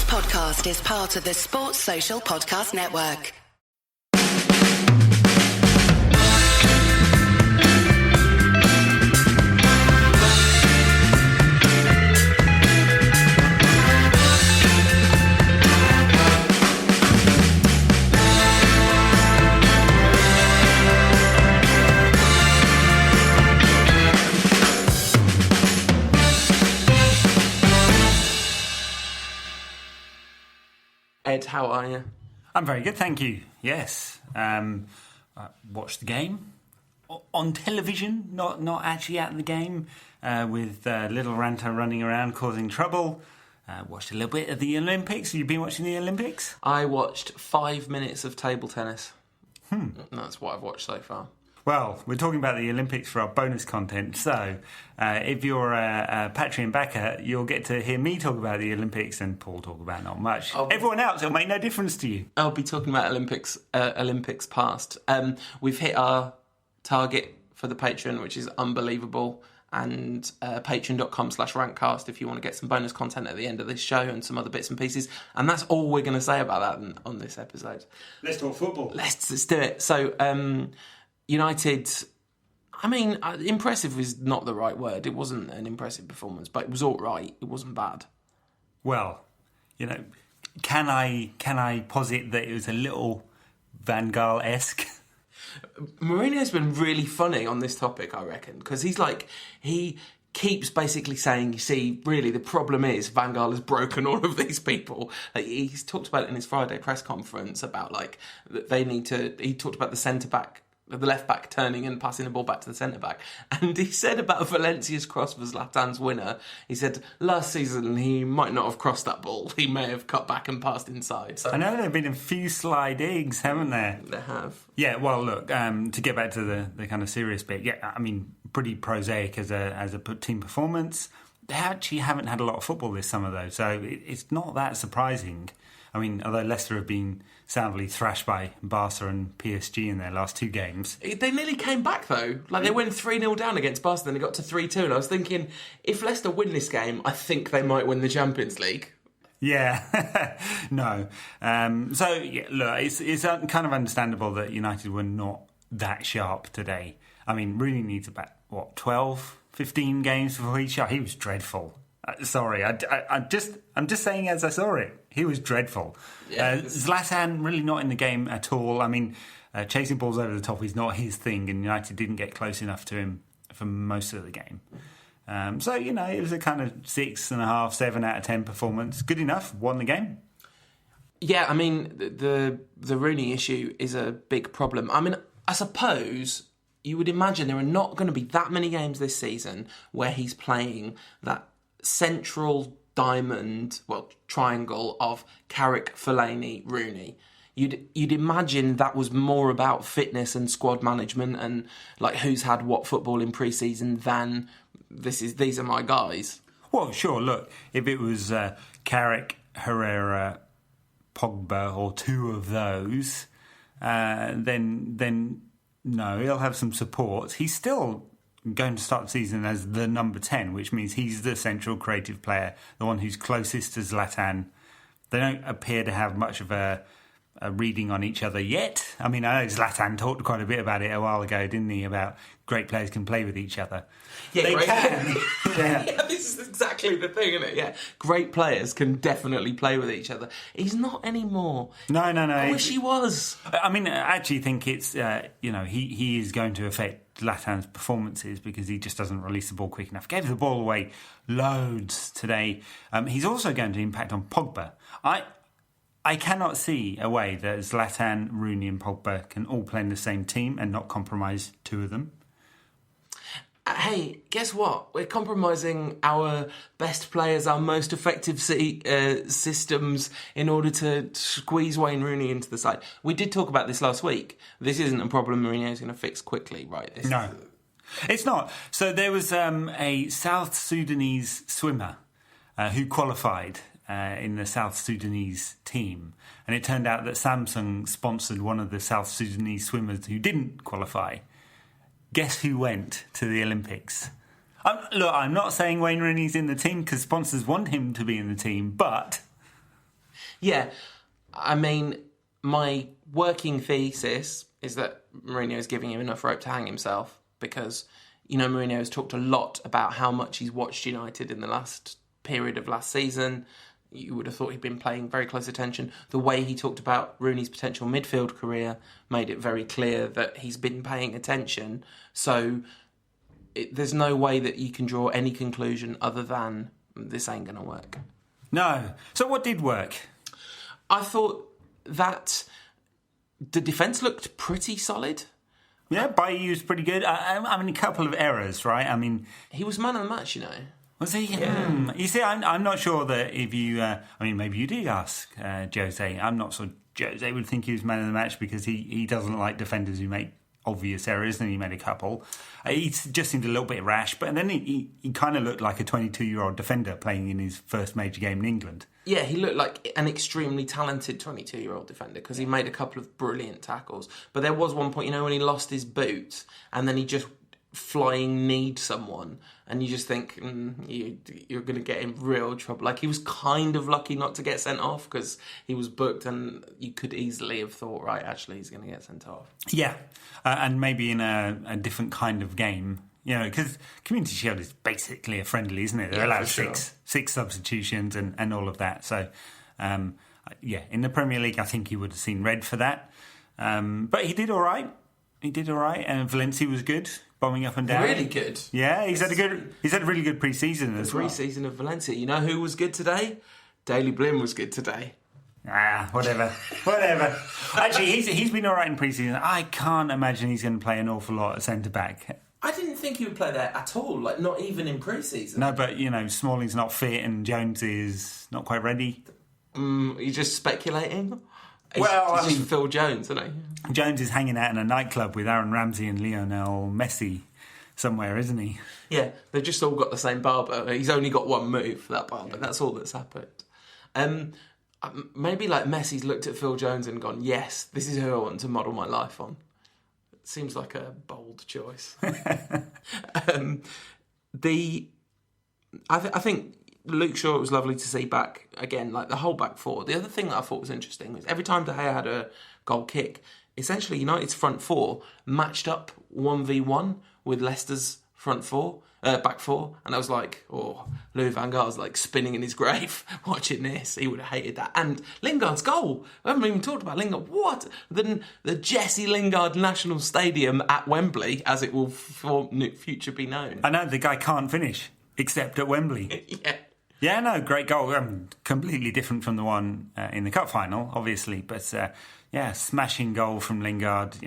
podcast is part of the Sports Social Podcast Network. Ed, how are you? I'm very good, thank you. Yes. I watched the game on television, not actually at the game, with little Ranter running around causing trouble. Watched a little bit of the Olympics. Have you been watching the Olympics? I watched 5 minutes of table tennis. That's what I've watched so far. Well, we're talking about the Olympics for our bonus content, so if you're a Patreon backer, you'll get to hear me talk about the Olympics and Paul talk about not much. Everyone else, it'll make no difference to you. I'll be talking about Olympics past. We've hit our target for the Patreon, which is unbelievable, and patreon.com/rantcast if you want to get some bonus content at the end of this show and some other bits and pieces. And that's all we're going to say about that on this episode. Let's talk football. Let's do it. So, United, I mean, impressive is not the right word. It wasn't an impressive performance, but it was all right. It wasn't bad. Well, can I posit that it was a little Van Gaal-esque? Mourinho's been really funny on this topic, I reckon, because he keeps basically saying, you see, really the problem is Van Gaal has broken all of these people. He's talked about it in his Friday press conference about he talked about the centre-back, the left-back turning and passing the ball back to the centre-back. And he said about Valencia's cross for Zlatan's winner, he said last season he might not have crossed that ball. He may have cut back and passed inside. So, I know there have been a few slidings, haven't there? There have. Yeah, well, look, to get back to the kind of serious bit, yeah, I mean, pretty prosaic as a team performance. They actually haven't had a lot of football this summer, though, so it's not that surprising. I mean, although Leicester have been soundly thrashed by Barca and PSG in their last two games. They nearly came back, though. They went 3-0 down against Barca, then they got to 3-2, and I was thinking, if Leicester win this game, I think they might win the Champions League. Yeah, no. So, yeah, look, it's kind of understandable that United were not that sharp today. I mean, Rooney needs about, 12, 15 games before he's sharp. He was dreadful. Sorry, I'm just saying as I saw it. He was dreadful. Yeah, Zlatan really not in the game at all. I mean, chasing balls over the top is not his thing, and United didn't get close enough to him for most of the game. So, it was a kind of 6.5, 7 out of 10 performance. Good enough, won the game. Yeah, I mean, the Rooney issue is a big problem. I mean, I suppose you would imagine there are not going to be that many games this season where he's playing that central triangle of Carrick, Fellaini, Rooney. You'd imagine that was more about fitness and squad management and who's had what football in pre-season than these are my guys. Well, sure. Look, if it was Carrick, Herrera, Pogba, or two of those, then no, he'll have some support. He's still going to start the season as the number 10, which means he's the central creative player, the one who's closest to Zlatan. They don't appear to have much of a reading on each other yet. I mean, I know Zlatan talked quite a bit about it a while ago, didn't he, about great players can play with each other. Yeah, they can. Yeah, this is exactly the thing, isn't it? Yeah, great players can definitely play with each other. He's not anymore. No. I wish he was. I mean, I actually think it's, he is going to affect Zlatan's performances because he just doesn't release the ball quick enough. Gave the ball away loads today. He's also going to impact on Pogba. I cannot see a way that Zlatan, Rooney and Pogba can all play in the same team and not compromise two of them. Hey, guess what? We're compromising our best players, our most effective systems in order to squeeze Wayne Rooney into the side. We did talk about this last week. This isn't a problem Mourinho's going to fix quickly, right? No, it's not. So there was a South Sudanese swimmer who qualified in the South Sudanese team. And it turned out that Samsung sponsored one of the South Sudanese swimmers who didn't qualify. Guess who went to the Olympics? I'm not saying Wayne Rooney's in the team because sponsors want him to be in the team, but Yeah, I mean, my working thesis is that Mourinho is giving him enough rope to hang himself because, Mourinho has talked a lot about how much he's watched United in the last period of last season. You would have thought he'd been paying very close attention. The way he talked about Rooney's potential midfield career made it very clear that he's been paying attention. So there's no way that you can draw any conclusion other than this ain't going to work. No. So what did work? I thought that the defence looked pretty solid. Yeah, Bailly was pretty good. I mean, a couple of errors, right? I mean... He was man of the match, Was he? Yeah. You see, I'm not sure that if you... maybe you did ask Jose. I'm not sure Jose would think he was man of the match because he doesn't like defenders who make obvious errors, and he made a couple. He just seemed a little bit rash, but then he kind of looked like a 22-year-old defender playing in his first major game in England. Yeah, he looked like an extremely talented 22-year-old defender because he made a couple of brilliant tackles. But there was one point, when he lost his boot and then he just flying kneed someone and you just think you're going to get in real trouble. Like, he was kind of lucky not to get sent off because he was booked and you could easily have thought, right, actually he's going to get sent off. Yeah, and maybe in a different kind of game. Because Community Shield is basically a friendly, isn't it? They're allowed six substitutions and all of that. So, in the Premier League, I think he would have seen red for that. But he did all right. And Valencia was good, bombing up and down. Really good. Yeah, he's had a really good pre-season as well. Pre-season of Valencia. You know who was good today? Daley Blind was good today. Whatever. Actually, he's been all right in pre-season. I can't imagine he's going to play an awful lot at centre-back. I didn't think he would play there at all, like not even in pre-season. No, but, Smalling's not fit and Jones is not quite ready. You're just speculating? Well, he's Phil Jones, isn't he? Jones is hanging out in a nightclub with Aaron Ramsey and Lionel Messi somewhere, isn't he? Yeah, they've just all got the same barber. He's only got one move for that barber. That's all that's happened. Maybe like Messi's looked at Phil Jones and gone, yes, this is who I want to model my life on. Seems like a bold choice. I think Luke Shaw, it was lovely to see back again, like the whole back four. The other thing that I thought was interesting was every time De Gea had a goal kick, essentially United's front four matched up 1v1 with Leicester's back four, and I was like, Louis van Gaal's like spinning in his grave watching this. He would have hated that. And Lingard's goal, I haven't even talked about Lingard. What? The Jesse Lingard National Stadium at Wembley, as it will for future be known. I know, the guy can't finish, except at Wembley. Yeah. Yeah, no, great goal. Completely different from the one in the cup final, obviously, but smashing goal from Lingard.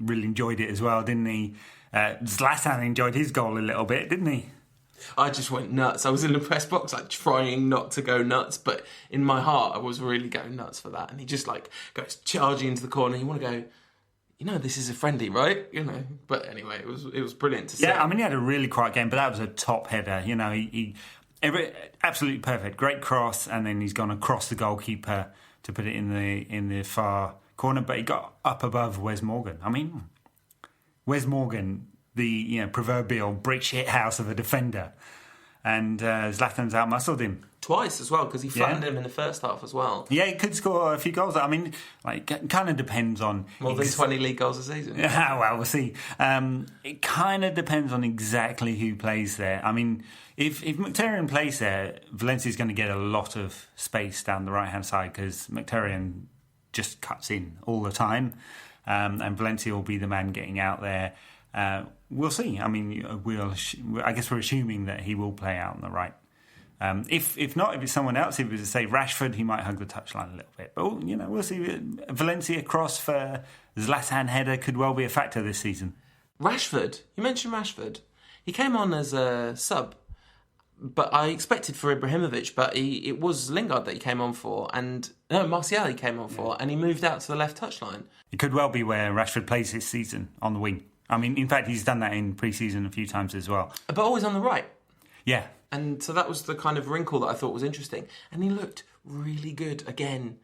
Really enjoyed it as well, didn't he? Zlatan enjoyed his goal a little bit, didn't he? I just went nuts. I was in the press box, like trying not to go nuts, but in my heart, I was really going nuts for that. And he just like goes charging into the corner. You want to go, this is a friendly, right? But anyway, it was brilliant to see. Yeah, I mean, he had a really quiet game, but that was a top header. He absolutely perfect. Great cross, and then he's gone across the goalkeeper to put it in the far corner. But he got up above Wes Morgan. I mean, Wes Morgan, the proverbial brick shit house of a defender, and Zlatan's outmuscled him twice as well because he flattened him in the first half as well. Yeah, he could score a few goals. I mean, it kind of depends on more than 20 league goals a season. Yeah, well, we'll see. It kind of depends on exactly who plays there. I mean, if Mkhitaryan plays there, Valencia's going to get a lot of space down the right hand side because Mkhitaryan just cuts in all the time. And Valencia will be the man getting out there. We'll see. I mean, I guess we're assuming that he will play out on the right. If not, if it's someone else, if it was, say, Rashford, he might hug the touchline a little bit. But, we'll see. Valencia cross for Zlatan header could well be a factor this season. Rashford. You mentioned Rashford. He came on as a sub. But I expected for Ibrahimovic, but it was Lingard that he came on for, Martial he came on for, and he moved out to the left touchline. It could well be where Rashford plays this season, on the wing. I mean, in fact, he's done that in pre-season a few times as well. But always on the right. Yeah. And so that was the kind of wrinkle that I thought was interesting. And he looked really good again.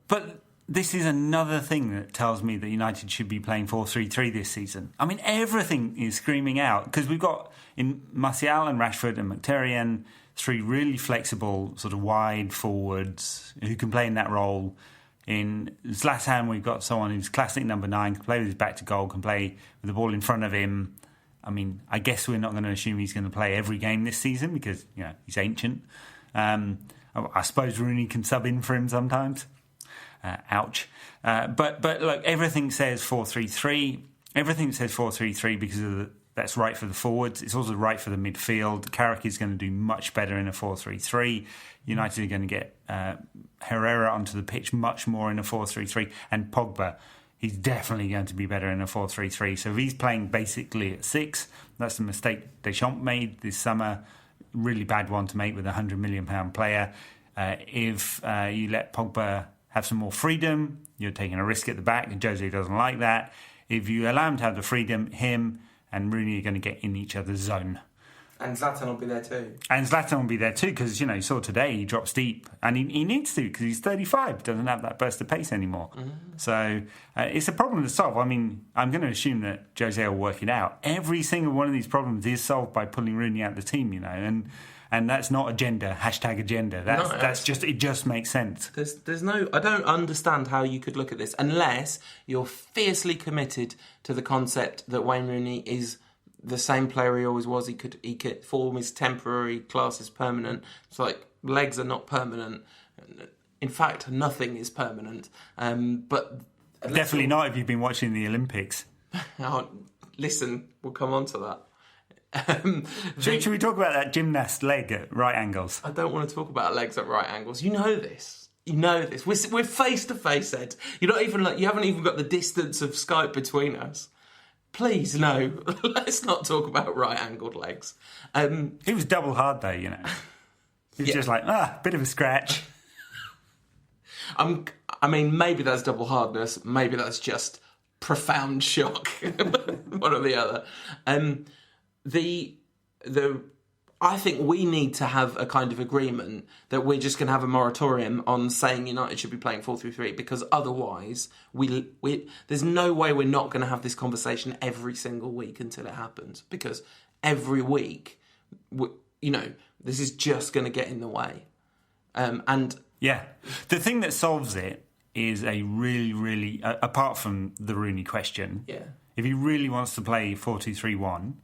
But this is another thing that tells me that United should be playing 4-3-3 this season. I mean, everything is screaming out because we've got in Martial and Rashford and Mkhitaryan, 3 really flexible sort of wide forwards who can play in that role. In Zlatan, we've got someone who's classic number 9, can play with his back to goal, can play with the ball in front of him. I mean, I guess we're not going to assume he's going to play every game this season because, he's ancient. I suppose Rooney can sub in for him sometimes. Ouch. But look, everything says 4-3-3. Everything says 4-3-3 because that's right for the forwards. It's also right for the midfield. Carrick is going to do much better in a 4-3-3. United are going to get Herrera onto the pitch much more in a 4-3-3. And Pogba, he's definitely going to be better in a 4-3-3. So if he's playing basically at 6, that's the mistake Deschamps made this summer. Really bad one to make with a £100 million player. If you let Pogba have some more freedom, you're taking a risk at the back, and Jose doesn't like that. If you allow him to have the freedom, him and Rooney are going to get in each other's zone. And Zlatan will be there too. And Zlatan will be there too because, you saw today he drops deep. And he needs to because he's 35, doesn't have that burst of pace anymore. So it's a problem to solve. I mean, I'm going to assume that Jose will work it out. Every single one of these problems is solved by pulling Rooney out of the team, and that's not agenda, #agenda. It just makes sense. There's no, I don't understand how you could look at this unless you're fiercely committed to the concept that Wayne Rooney is the same player he always was. He could form his temporary, class is permanent. It's like legs are not permanent. In fact, nothing is permanent. But definitely not if you've been watching the Olympics. Listen, we'll come on to that. Should we talk about that gymnast leg at right angles? I don't want to talk about legs at right angles. You know this. We're face to face, Ed. You're not even you haven't even got the distance of Skype between us. Please, no. Let's not talk about right-angled legs. It was double hard, though, It was just like, bit of a scratch. I mean, maybe that's double hardness. Maybe that's just profound shock. One or the other. I think we need to have a kind of agreement that we're just going to have a moratorium on saying United should be playing 4-3-3 because otherwise there's no way we're not going to have this conversation every single week until it happens because every week, this is just going to get in the way. The thing that solves it is a really, really, apart from the Rooney question, if he really wants to play 4-2-3-1,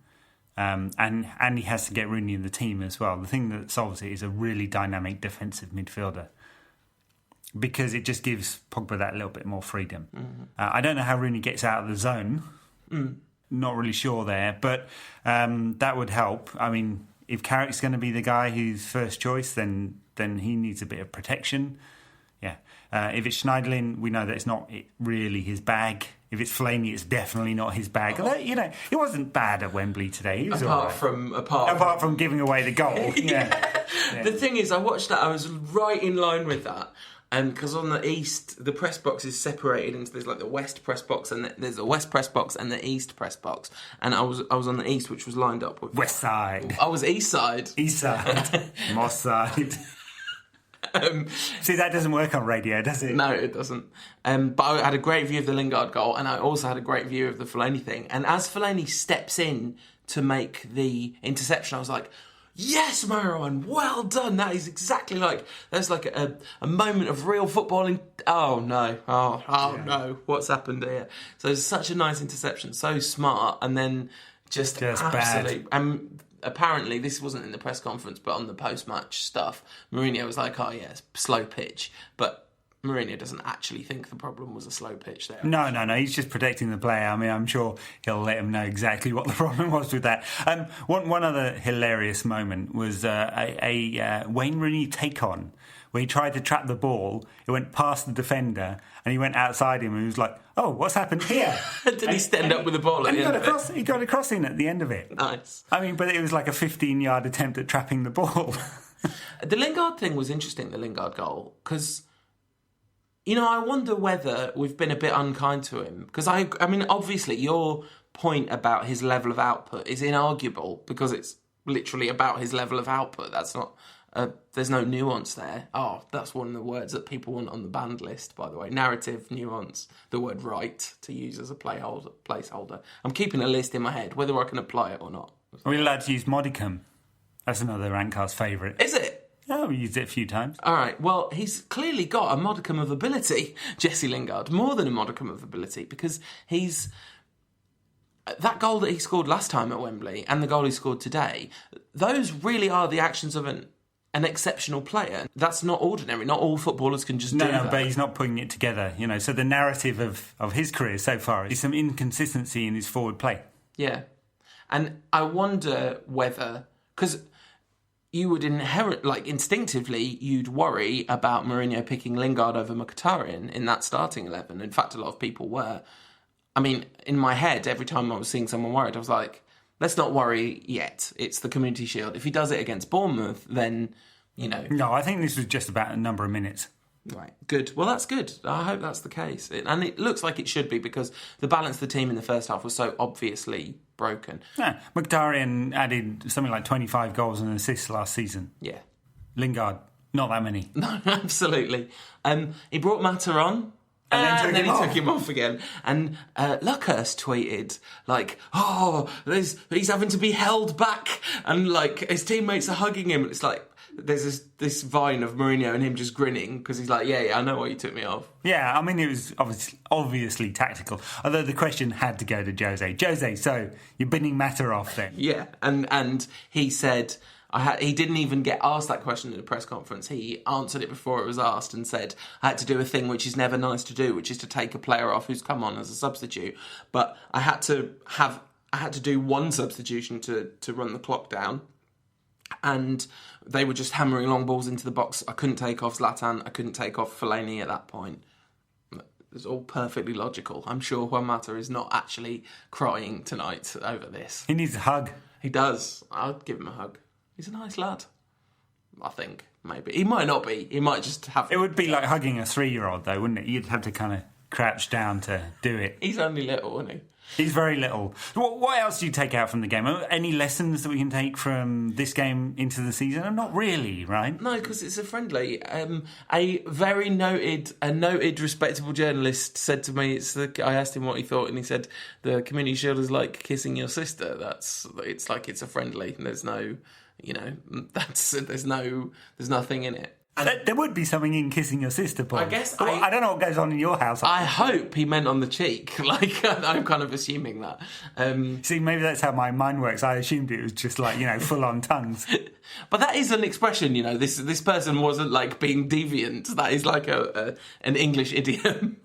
and he has to get Rooney in the team as well. The thing that solves it is a really dynamic defensive midfielder because it just gives Pogba that little bit more freedom. I don't know how Rooney gets out of the zone. Not really sure there, but that would help. I mean, if Carrick's going to be the guy who's first choice, then he needs a bit of protection. If it's Schneiderlin, we know that it's not really his bag. If it's Fellaini, it's definitely not his bag. Although, it wasn't bad at Wembley today. He was apart from giving away the goal. Yeah. The thing is, I watched that. I was right in line with that. Because on the east, the press box is separated into there's like the west press box and there's the west press box and the east press box. And I was on the east, which was lined up with west side. I was east side. East side. Moss side. See, that doesn't work on radio, does it? No, it doesn't. But I had a great view of the Lingard goal, and I also had a great view of the Fellaini thing. And as Fellaini steps in to make the interception, I was like, yes, Marouane, well done. That is exactly that's like a moment of real footballing. Oh, no. No. What's happened here? So it's such a nice interception, so smart, and then just absolutely bad. Apparently, this wasn't in the press conference, but on the post-match stuff, Mourinho was like, it's slow pitch. But Mourinho doesn't actually think the problem was a slow pitch there. No. He's just protecting the player. I mean, I'm sure he'll let him know exactly what the problem was with that. One other hilarious moment was a Wayne Rooney take-on where he tried to trap the ball. It went past the defender and he went outside him and he was like, oh, what's happened here? Did he stand up with the ball at the end of it? He got a cross in at the end of it. Nice. I mean, but it was like a 15-yard attempt at trapping the ball. The Lingard thing was interesting, the Lingard goal, because, I wonder whether we've been a bit unkind to him. Because, I mean, obviously, your point about his level of output is inarguable because it's literally about his level of output. That's not there's no nuance there. Oh, that's one of the words that people want on the banned list, by the way. Narrative, nuance, the word right to use as a placeholder. I'm keeping a list in my head, whether I can apply it or not. Are we allowed to use modicum? That's another Rantcast favourite. Is it? Yeah, we used it a few times. All right, well, he's clearly got a modicum of ability, Jesse Lingard, more than a modicum of ability, because he's... That goal that he scored last time at Wembley and the goal he scored today, those really are the actions of an exceptional player. That's not ordinary. Not all footballers can just do that. No, but he's not putting it together, you know. So the narrative of his career so far is some inconsistency in his forward play. Yeah. And I wonder whether... Because you would instinctively, you'd worry about Mourinho picking Lingard over Mkhitaryan in that starting 11. In fact, a lot of people were. I mean, in my head, every time I was seeing someone worried, I was like, let's not worry yet. It's the Community Shield. If he does it against Bournemouth, then, you know... No, I think this was just about a number of minutes. Right, good. Well, that's good. I hope that's the case. And it looks like it should be, because the balance of the team in the first half was so obviously broken. Yeah, Mkhitaryan added something like 25 goals and assists last season. Yeah. Lingard, not that many. No, absolutely. He brought Mata on... And then he took him off again. And Luckhurst tweeted, like, he's having to be held back. And, like, his teammates are hugging him. It's like, there's this vine of Mourinho and him just grinning because he's like, yeah, I know why you took me off. Yeah, I mean, it was obviously tactical. Although the question had to go to Jose. Jose, so you're binning Mata off then? Yeah, and he said... he didn't even get asked that question at a press conference. He answered it before it was asked and said, I had to do a thing which is never nice to do, which is to take a player off who's come on as a substitute. But I had to do one substitution to run the clock down. And they were just hammering long balls into the box. I couldn't take off Zlatan. I couldn't take off Fellaini at that point. It's all perfectly logical. I'm sure Juan Mata is not actually crying tonight over this. He needs a hug. He does. I'll give him a hug. He's a nice lad, I think, maybe. He might not be. He might just have... It would be like hugging a 3-year-old, though, wouldn't it? You'd have to kind of crouch down to do it. He's only little, isn't he? He's very little. What else do you take out from the game? Any lessons that we can take from this game into the season? Not really, right? No, because it's a friendly. A very noted, respectable journalist said to me, I asked him what he thought, and he said, the Community Shield is like kissing your sister. It's like it's a friendly. There's no... You know, there's nothing in it. There would be something in kissing your sister, Paul. I guess I don't know what goes on in your house. I hope he meant on the cheek. Like, I'm kind of assuming that. See, maybe that's how my mind works. I assumed it was just like, you know, full-on tongues. But that is an expression, you know. This person wasn't like being deviant. That is like an English idiom.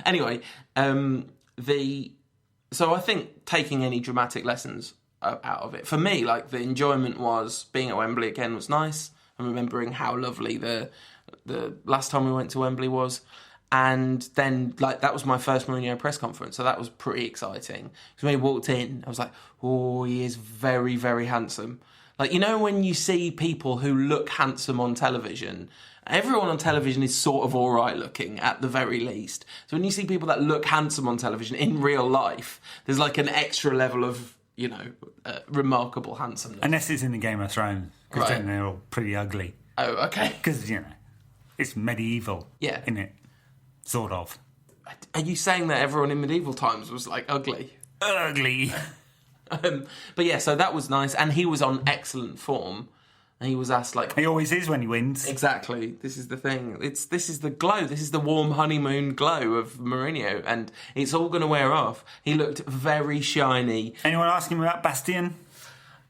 Anyway, so I think taking any dramatic lessons out of it. For me, like, the enjoyment was being at Wembley again was nice. I'm remembering how lovely the last time we went to Wembley was. And then, like, that was my first Mourinho press conference, so that was pretty exciting. Because when he walked in, I was like, oh, he is very, very handsome. Like, you know when you see people who look handsome on television, everyone on television is sort of all right looking, at the very least. So when you see people that look handsome on television in real life, there's like an extra level of, you know, remarkable handsomeness. Unless it's in the Game of Thrones, because then they're all pretty ugly. Oh, okay. Because, you know, it's medieval, isn't it? Sort of. Are you saying that everyone in medieval times was, like, ugly? Ugly. But yeah, so that was nice. And he was on excellent form. And he was asked, like... He always is when he wins. Exactly. This is the thing. This is the glow. This is the warm honeymoon glow of Mourinho. And it's all going to wear off. He looked very shiny. Anyone ask him about Bastien?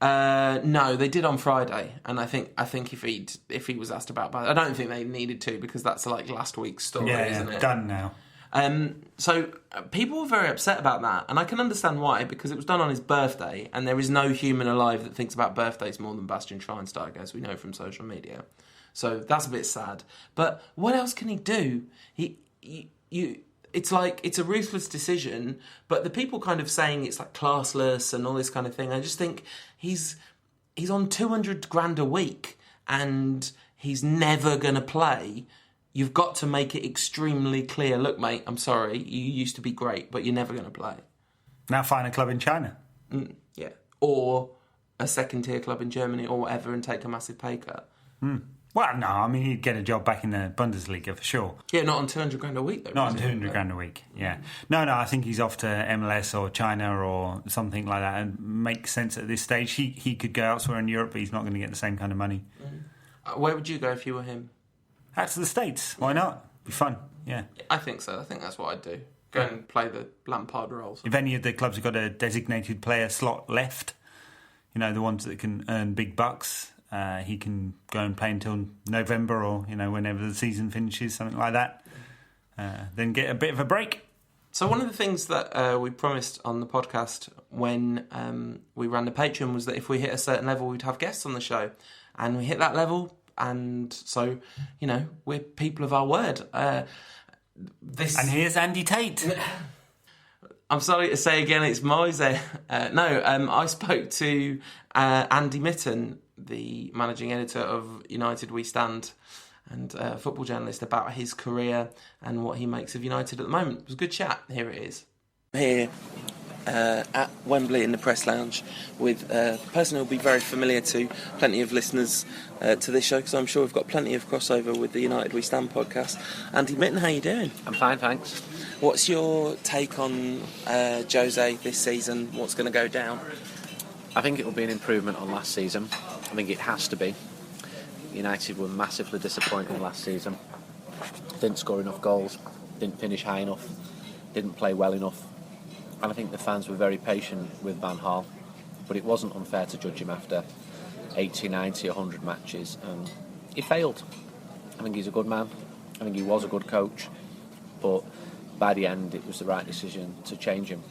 No, they did on Friday. And I think if he was asked about Bastien... I don't think they needed to, because that's like last week's story, isn't it? Done now. So people were very upset about that, and I can understand why, because it was done on his birthday, and there is no human alive that thinks about birthdays more than Bastian Schweinsteiger, as we know from social media. So that's a bit sad. But what else can he do? It's like, it's a ruthless decision, but the people kind of saying it's like classless and all this kind of thing, I just think he's on 200 grand a week, and he's never going to play. You've got to make it extremely clear, look, mate, I'm sorry, you used to be great, but you're never going to play. Now find a club in China. Yeah. Or a second-tier club in Germany or whatever and take a massive pay cut. Well, no, I mean, he'd get a job back in the Bundesliga for sure. Yeah, not on 200 grand a week though. Not on 200 grand a week, yeah. No, I think he's off to MLS or China or something like that, and makes sense at this stage. He could go elsewhere in Europe, but he's not going to get the same kind of money. Where would you go if you were him? Out to the States, why not? Be fun, yeah. I think so. I think that's what I'd do. Go and play the Lampard roles. If any of the clubs have got a designated player slot left, the ones that can earn big bucks, he can go and play until November or, whenever the season finishes, something like that. Then get a bit of a break. So one of the things that we promised on the podcast when we ran the Patreon was that if we hit a certain level, we'd have guests on the show. And we hit that level, and so, we're people of our word. And here's Andy Tate. I'm sorry to say again, it's Moise. I spoke to Andy Mitten, the managing editor of United We Stand, and a football journalist, about his career and what he makes of United at the moment. It was a good chat. Here it is. Here at Wembley in the press lounge with a person who will be very familiar to plenty of listeners to this show, because I'm sure we've got plenty of crossover with the United We Stand podcast. Andy Mitten, how you doing? I'm fine, thanks. What's your take on Jose this season? What's going to go down? I think it will be an improvement on last season. I think it has to be. United were massively disappointing last season. Didn't score enough goals, didn't finish high enough, didn't play well enough. And I think the fans were very patient with Van Gaal, but it wasn't unfair to judge him after 80, 90, 100 matches. And he failed. I think he's a good man. I think he was a good coach. But by the end, it was the right decision to change him.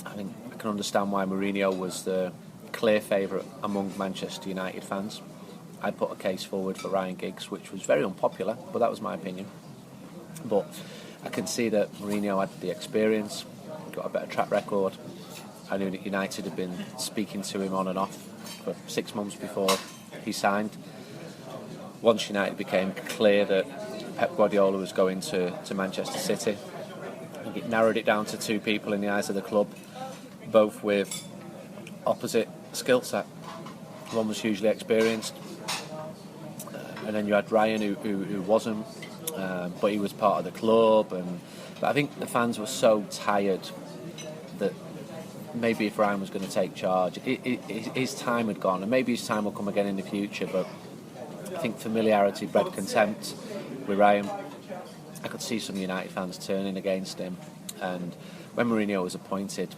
I think I can understand why Mourinho was the clear favourite among Manchester United fans. I put a case forward for Ryan Giggs, which was very unpopular, but that was my opinion. But I can see that Mourinho had the experience, got a better track record. I knew that United had been speaking to him on and off for 6 months before he signed. Once United became clear that Pep Guardiola was going to Manchester City, I think it narrowed it down to two people in the eyes of the club, both with opposite skill set. One was hugely experienced, and then you had Ryan who wasn't, but he was part of the club. But I think the fans were so tired that maybe if Ryan was going to take charge, his time had gone, and maybe his time will come again in the future. But I think familiarity bred contempt with Ryan. I could see some United fans turning against him, and when Mourinho was appointed,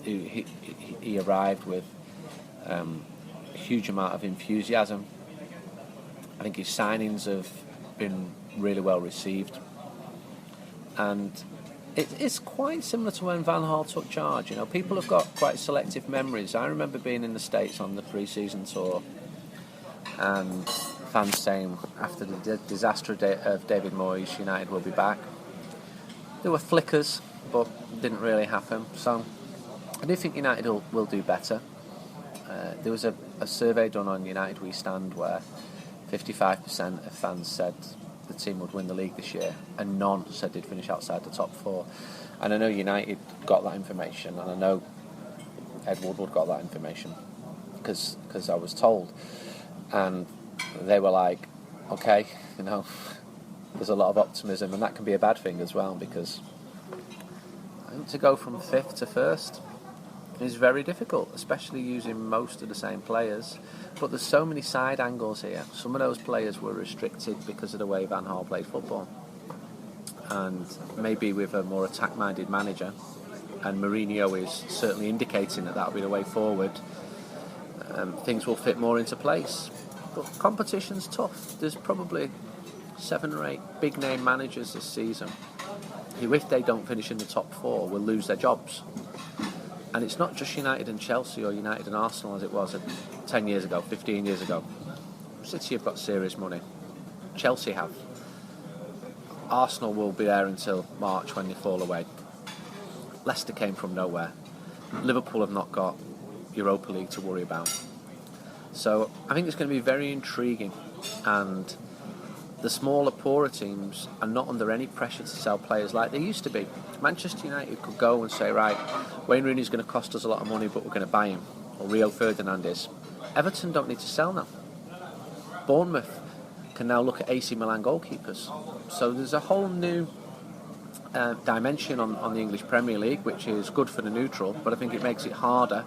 he arrived with a huge amount of enthusiasm. I think his signings have been really well received, and it's quite similar to when Van Gaal took charge. People have got quite selective memories. I remember being in the States on the pre-season tour, and fans saying after the disaster of David Moyes, United will be back. There were flickers, but didn't really happen. So I do think United will do better. There was a survey done on United We Stand where 55% of fans said the team would win the league this year, and none said they'd finish outside the top four. And I know United got that information, and I know Ed Woodward got that information because I was told, and they were like, okay, there's a lot of optimism, and that can be a bad thing as well, because I think to go from 5th to 1st is very difficult, especially using most of the same players. But there's so many side angles here. Some of those players were restricted because of the way Van Gaal played football, and maybe with a more attack-minded manager, and Mourinho is certainly indicating that that'll be the way forward, things will fit more into place. But competition's tough. There's probably 7 or 8 big-name managers this season who, if they don't finish in the top 4, will lose their jobs. And it's not just United and Chelsea or United and Arsenal as it was 10 years ago, 15 years ago. City have got serious money. Chelsea have. Arsenal will be there until March when they fall away. Leicester came from nowhere. Liverpool have not got Europa League to worry about. So I think it's going to be very intriguing, and the smaller, poorer teams are not under any pressure to sell players like they used to be. Manchester United could go and say, right, Wayne Rooney's going to cost us a lot of money, but we're going to buy him, or Rio Ferdinand is. Everton don't need to sell now. Bournemouth can now look at AC Milan goalkeepers. So there's a whole new dimension on the English Premier League, which is good for the neutral, but I think it makes it harder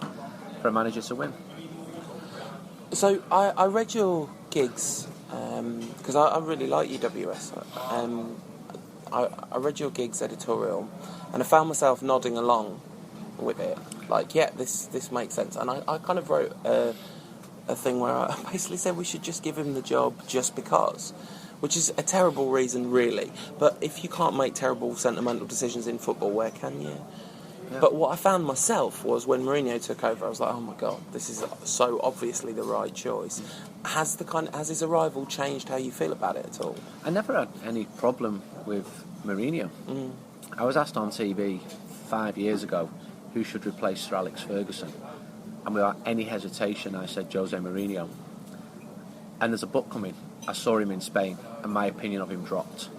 for a manager to win. So I read your gigs because I really like UWS. I read your gigs editorial, and I found myself nodding along with it. Like, yeah, this makes sense. And I kind of wrote a thing where I basically said we should just give him the job just because, which is a terrible reason, really. But if you can't make terrible sentimental decisions in football, where can you? Yeah. But what I found myself was when Mourinho took over, I was like, oh my God, this is so obviously the right choice. Has his arrival changed how you feel about it at all? I never had any problem with Mourinho. I was asked on TV 5 years ago who should replace Sir Alex Ferguson, and without any hesitation I said Jose Mourinho. And there's a book coming. I saw him in Spain and my opinion of him dropped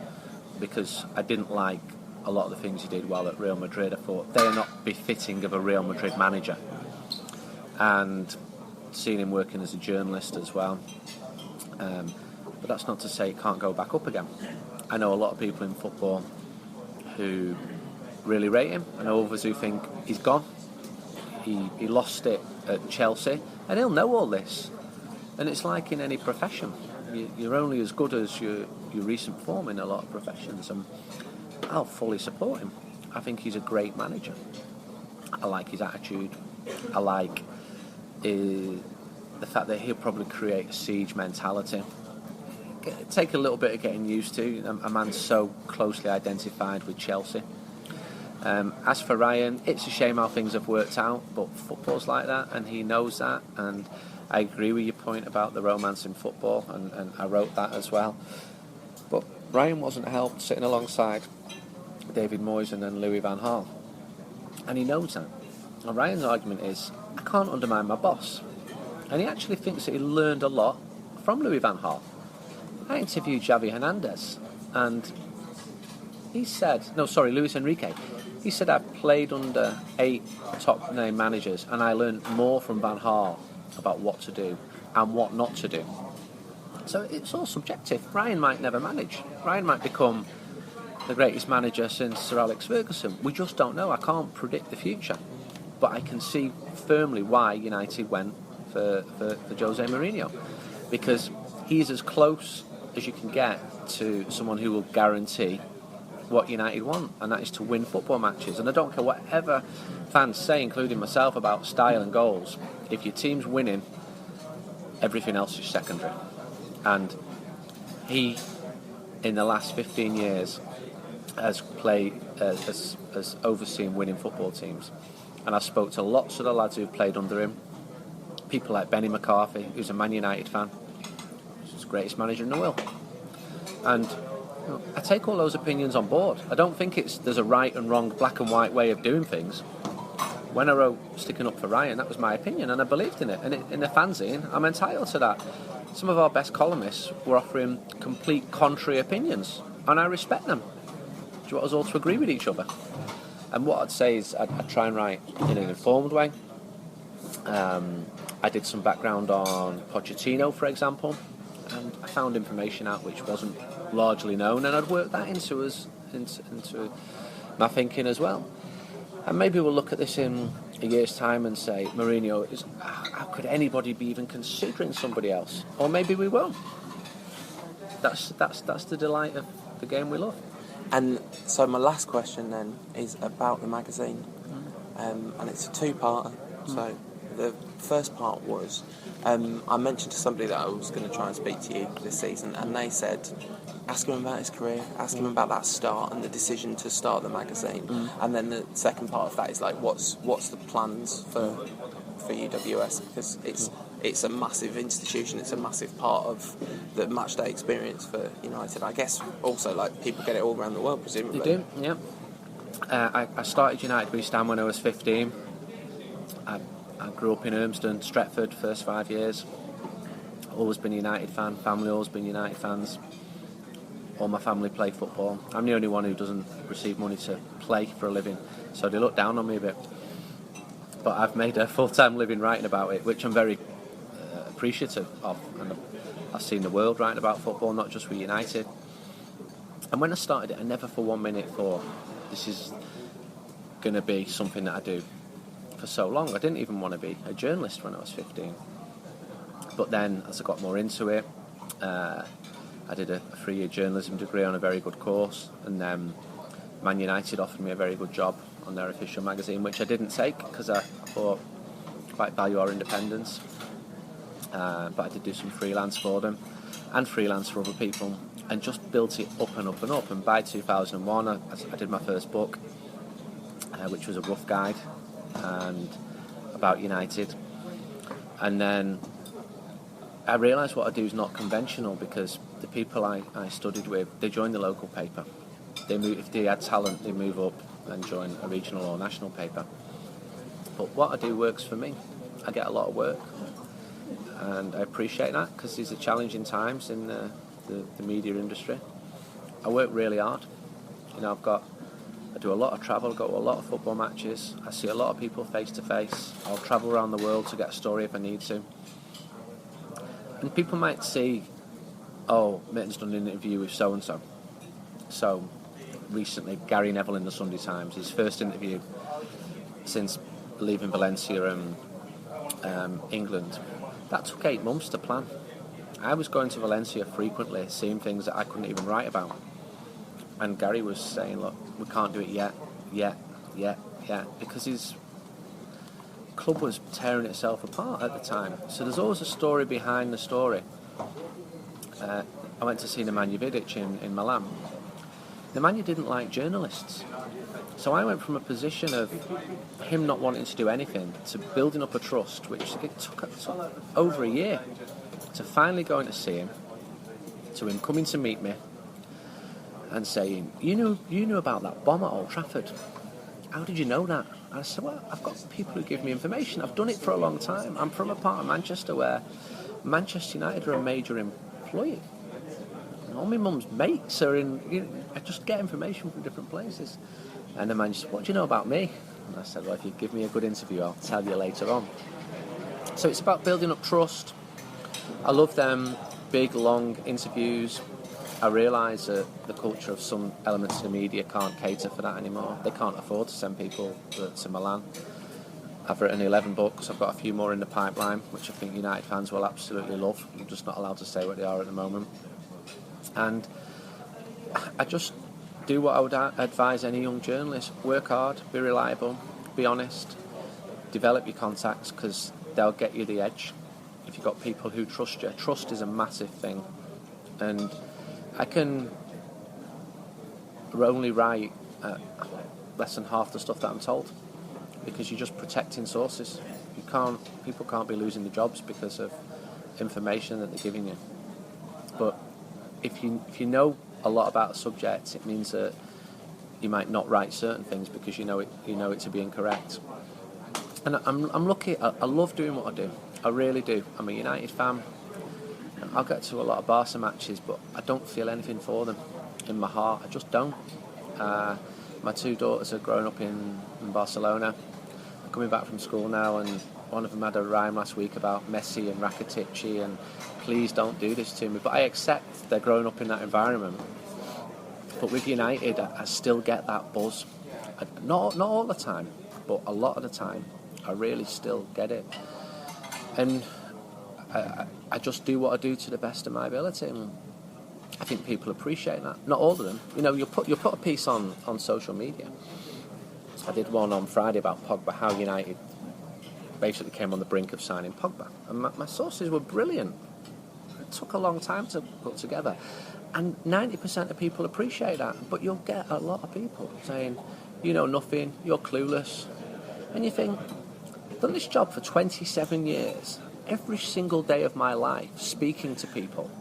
because I didn't like a lot of the things he did while at Real Madrid. I thought they are not befitting of a Real Madrid manager. And seeing him working as a journalist as well. But that's not to say it can't go back up again. I know a lot of people in football who really rate him. I know others who think he's gone. He lost it at Chelsea, and he'll know all this. And it's like in any profession. You're only as good as your recent form in a lot of professions. And I'll fully support him. I think he's a great manager. I like his attitude. I like the fact that he'll probably create a siege mentality. Take a little bit of getting used to. A man so closely identified with Chelsea. As for Ryan, it's a shame how things have worked out, but football's like that, and he knows that. And I agree with your point about the romance in football, and I wrote that as well. But Ryan wasn't helped sitting alongside David Moyes and Louis van Gaal, and he knows that. And Ryan's argument is, I can't undermine my boss, and he actually thinks that he learned a lot from Louis van Gaal. I interviewed Xavi Hernandez, and Luis Enrique. He said, I've played under 8 top-name managers, and I learned more from Van Gaal about what to do and what not to do. So it's all subjective. Ryan might never manage. Ryan might become the greatest manager since Sir Alex Ferguson. We just don't know. I can't predict the future. But I can see firmly why United went for Jose Mourinho. Because he's as close as you can get to someone who will guarantee what United want, and that is to win football matches. And I don't care whatever fans say, including myself, about style and goals. If your team's winning, everything else is secondary. And he, in the last 15 years, has overseen winning football teams. And I spoke to lots of the lads who've played under him. People like Benny McCarthy, who's a Man United fan. He's the greatest manager in the world. And I take all those opinions on board. I don't think there's a right and wrong, black and white way of doing things. When I wrote Sticking Up for Ryan, that was my opinion, and I believed in it. And in the fanzine, I'm entitled to that. Some of our best columnists were offering complete contrary opinions, and I respect them. Do you want us all to agree with each other? And what I'd say is I'd try and write in an informed way. I did some background on Pochettino, for example, and I found information out which wasn't largely known, and I'd work that into my thinking as well. And maybe we'll look at this in a year's time and say, Mourinho, how could anybody be even considering somebody else? Or maybe we won't. That's the delight of the game we love. And so my last question then is about the magazine, and it's a two-parter. So the first part was, I mentioned to somebody that I was going to try and speak to you this season, and they said, ask him about his career, ask him about that start and the decision to start the magazine. And then the second part of that is like, what's the plans for UWS, because it's a massive institution, it's a massive part of the matchday experience for United. I guess also like people get it all around the world, presumably. They do, yeah. I started United West Ham when I was 15. I grew up in Urmston, Stretford, first 5 years. Always been a United fan, family always been United fans. All my family play football. I'm the only one who doesn't receive money to play for a living, so they look down on me a bit. But I've made a full-time living writing about it, which I'm very appreciative of, and I've seen the world writing about football, not just with United. And when I started it, I never for 1 minute thought this is going to be something that I do for so long. I didn't even want to be a journalist when I was 15. But then, as I got more into it, I did a 3-year journalism degree on a very good course, and then Man United offered me a very good job on their official magazine, which I didn't take because I thought quite value our independence. But I did do some freelance for them and freelance for other people, and just built it up and up and up. And by 2001, I did my first book, which was a rough guide and about United. And then I realised what I do is not conventional, because the people I studied with, they joined the local paper. If they had talent, they move up and join a regional or national paper. But what I do works for me. I get a lot of work, and I appreciate that, because these are challenging times in the media industry. I work really hard. You know, I do a lot of travel, go to a lot of football matches. I see a lot of people face to face. I'll travel around the world to get a story if I need to. And people might see, oh, Mitton's done an interview with so-and-so. So, recently, Gary Neville in the Sunday Times, his first interview since leaving Valencia and England. That took 8 months to plan. I was going to Valencia frequently, seeing things that I couldn't even write about. And Gary was saying, look, we can't do it yet, because his club was tearing itself apart at the time. So there's always a story behind the story. I went to see Nemanja Vidic in Milan. Nemanja didn't like journalists. So I went from a position of him not wanting to do anything to building up a trust, which it took over a year, to finally going to see him, to him coming to meet me and saying, you knew about that bomb at Old Trafford. How did you know that? And I said, well, I've got people who give me information. I've done it for a long time. I'm from a part of Manchester where Manchester United are a major employee. And all my mum's mates are in, I just get information from different places. And the man said, what do you know about me? And I said, well, if you give me a good interview, I'll tell you later on. So it's about building up trust. I love them big, long interviews. I realise that the culture of some elements of the media can't cater for that anymore. They can't afford to send people to Milan. I've written 11 books. I've got a few more in the pipeline, which I think United fans will absolutely love. I'm just not allowed to say what they are at the moment. And I just do what I would advise any young journalist. Work hard, be reliable, be honest, develop your contacts, because they'll get you the edge. If you've got people who trust you, trust is a massive thing. And I can only write less than half the stuff that I'm told, because you're just protecting sources. People can't be losing their jobs because of information that they're giving you. But if you know a lot about a subject, it means that you might not write certain things because you know it to be incorrect. And I'm lucky. I love doing what I do. I really do. I'm a United fan. I'll get to a lot of Barca matches, but I don't feel anything for them in my heart. I just don't. My 2 daughters are growing up in Barcelona. They're coming back from school now, and one of them had a rhyme last week about Messi and Rakitic, and please don't do this to me. But I accept they're growing up in that environment. But with United, I still get that buzz. Not all the time, but a lot of the time, I really still get it. And I just do what I do to the best of my ability, and I think people appreciate that. Not all of them. You know, you put a piece on social media. I did one on Friday about Pogba, how United basically came on the brink of signing Pogba. And my sources were brilliant. It took a long time to put together. And 90% of people appreciate that. But you'll get a lot of people saying, you know nothing, you're clueless. And you think, I've done this job for 27 years, every single day of my life, speaking to people,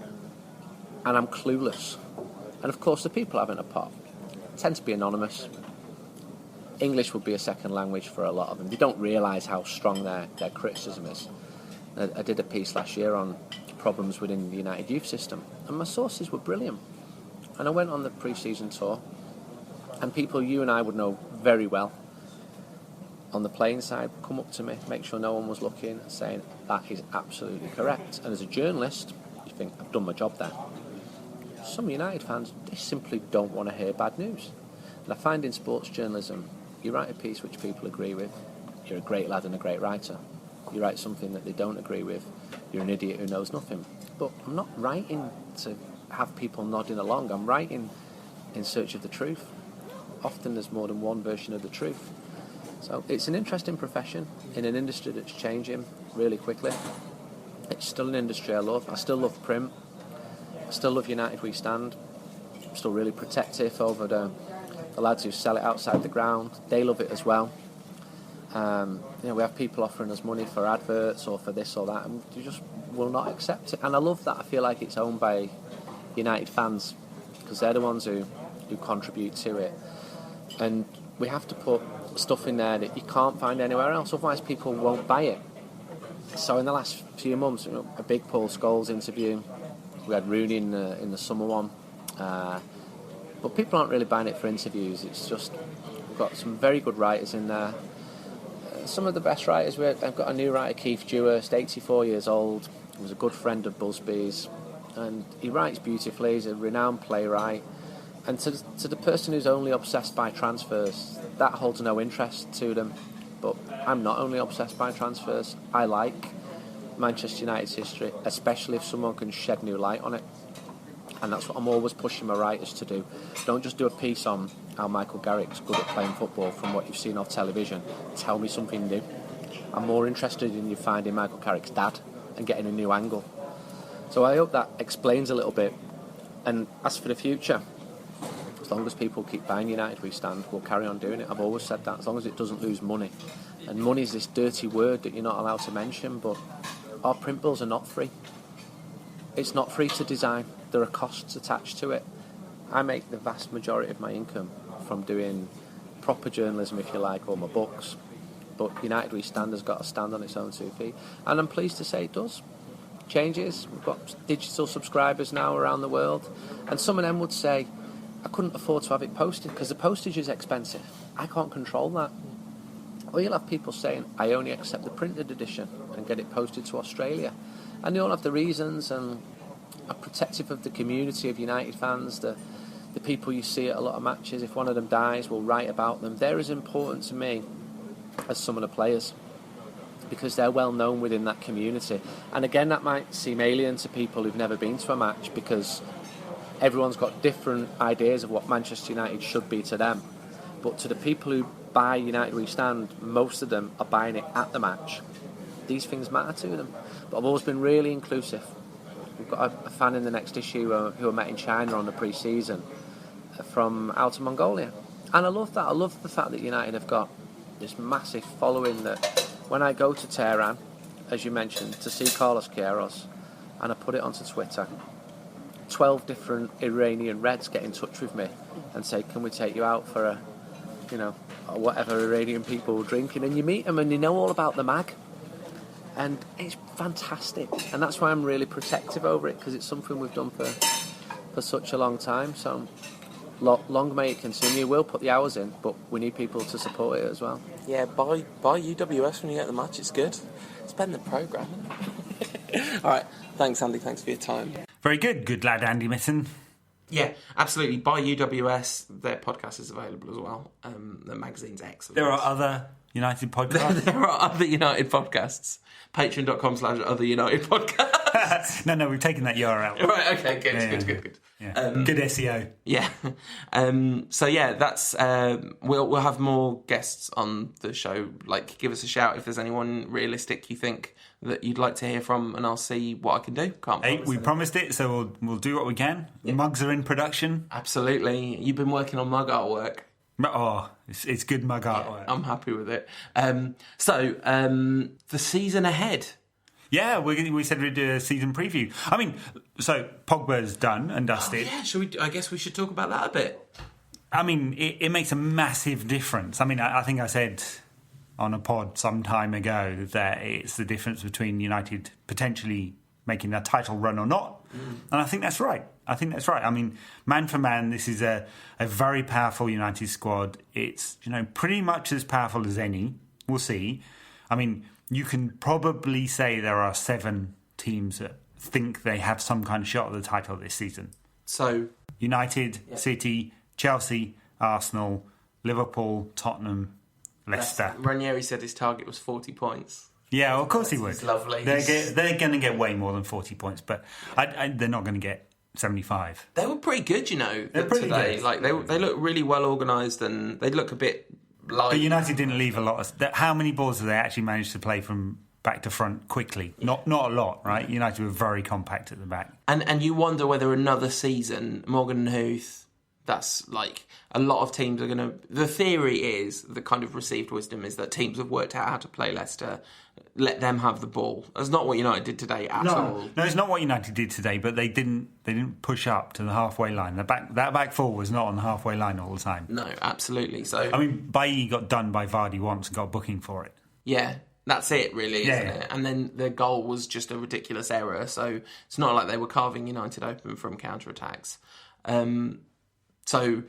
and I'm clueless. And of course, the people having a pop tend to be anonymous. English would be a second language for a lot of them. They don't realise how strong their criticism is. I did a piece last year on problems within the United youth system, and my sources were brilliant. And I went on the pre-season tour, and people you and I would know very well on the playing side come up to me, make sure no one was looking, saying, That is absolutely correct. And as a journalist, you think, I've done my job there. Some United fans, they simply don't want to hear bad news. And I find in sports journalism, you write a piece which people agree with, you're a great lad and a great writer. You write something that they don't agree with, you're an idiot who knows nothing. But I'm not writing to have people nodding along. I'm writing in search of the truth. Often there's more than one version of the truth. So it's an interesting profession in an industry that's changing really quickly. It's still an industry I love. I still love print. I still love United We Stand. I'm still really protective over the lads who sell it outside the ground. They love it as well. We have people offering us money for adverts or for this or that, and you just will not accept it. And I love that. I feel like it's owned by United fans, because they're the ones who contribute to it. And we have to put stuff in there that you can't find anywhere else, otherwise people won't buy it. So in the last few months, a big Paul Scholes interview, we had Rooney in the summer one, but people aren't really buying it for interviews. It's just, we've got some very good writers in there. Some of the best writers, I've got a new writer, Keith Dewhurst, 84 years old. He was a good friend of Busby's, and he writes beautifully. He's a renowned playwright. And to the person who's only obsessed by transfers, that holds no interest to them. But I'm not only obsessed by transfers. I like Manchester United's history, especially if someone can shed new light on it. And that's what I'm always pushing my writers to do. Don't just do a piece on how Michael Garrick's good at playing football from what you've seen off television. Tell me something new. I'm more interested in you finding Michael Carrick's dad and getting a new angle. So I hope that explains a little bit. And as for the future, as long as people keep buying United We Stand, we'll carry on doing it. I've always said that, as long as it doesn't lose money. And money is this dirty word that you're not allowed to mention, but our print bills are not free. It's not free to design. There are costs attached to it. I make the vast majority of my income from doing proper journalism, if you like, or my books. But United We Stand has got to stand on its own 2 feet. And I'm pleased to say it does. Changes. We've got digital subscribers now around the world. And some of them would say, I couldn't afford to have it posted because the postage is expensive. I can't control that. Or you'll have people saying, I only accept the printed edition and get it posted to Australia. And they all have the reasons and are protective of the community of United fans, the people you see at a lot of matches. If one of them dies, we'll write about them. They're as important to me as some of the players, because they're well known within that community. And again, that might seem alien to people who've never been to a match, because everyone's got different ideas of what Manchester United should be to them. But to the people who buy United We Stand, most of them are buying it at the match. These things matter to them. But I've always been really inclusive. We've got a fan in the next issue who I met in China on the pre-season from Outer Mongolia. And I love that. I love the fact that United have got this massive following, that when I go to Tehran, as you mentioned, to see Carlos Queiroz, and I put it onto Twitter, 12 different Iranian Reds get in touch with me and say, can we take you out for or whatever Iranian people are drinking, and you meet them and you know all about the mag. And it's fantastic, and that's why I'm really protective over it, because it's something we've done for such a long time. So long may it continue. We'll put the hours in, but we need people to support it as well. Yeah, buy UWS when you get the match. It's good. Spend the programme. All right, thanks Andy, thanks for your time. Very good. Good lad, Andy Mitten. Yeah, absolutely. Buy UWS. Their podcast is available as well. The magazine's excellent. There are other United podcasts. There are other United podcasts. Patreon.com/other United podcasts. No, we've taken that URL. Right, okay, good. Yeah. Good SEO. Yeah. So yeah, that's we'll have more guests on the show. Like, give us a shout if there's anyone realistic you think that you'd like to hear from, and I'll see what I can do. We promised it, so we'll do what we can. Yeah. Mugs are in production. Absolutely. You've been working on mug artwork. Oh, it's good mug artwork. Yeah, I'm happy with it. So the season ahead. Yeah, we said we'd do a season preview. I mean, so Pogba's done and dusted. Oh, yeah, I guess we should talk about that a bit. I mean, it makes a massive difference. I mean, I think I said on a pod some time ago that it's the difference between United potentially making a title run or not. And I think that's right. I mean, man for man, this is a very powerful United squad. It's, pretty much as powerful as any. We'll see. I mean, you can probably say there are 7 teams that think they have some kind of shot at the title this season. So United, City, Chelsea, Arsenal, Liverpool, Tottenham, Leicester. Ranieri said his target was 40 points. Yeah, well, of course he would. It's lovely. They're going to get way more than 40 points, but they're not going to get 75. They were pretty good, They're pretty today. good. Like they look really well organised, and they look a bit like. But United didn't leave a lot of. How many balls have they actually managed to play from back to front quickly? Not a lot, right? United were very compact at the back. And you wonder whether another season, Morgan and Huth. That's like a lot of teams are going to. The theory is, the kind of received wisdom is that teams have worked out how to play Leicester, let them have the ball. That's not what United did today at all. No, it's not what United did today. But they didn't push up to the halfway line. That back four was not on the halfway line all the time. No, absolutely. So I mean, Bailly got done by Vardy once and got a booking for it. yeah. That's it, really, isn't Yeah. it? And then the goal was just a ridiculous error. So it's not like they were carving United open from counter-attacks. So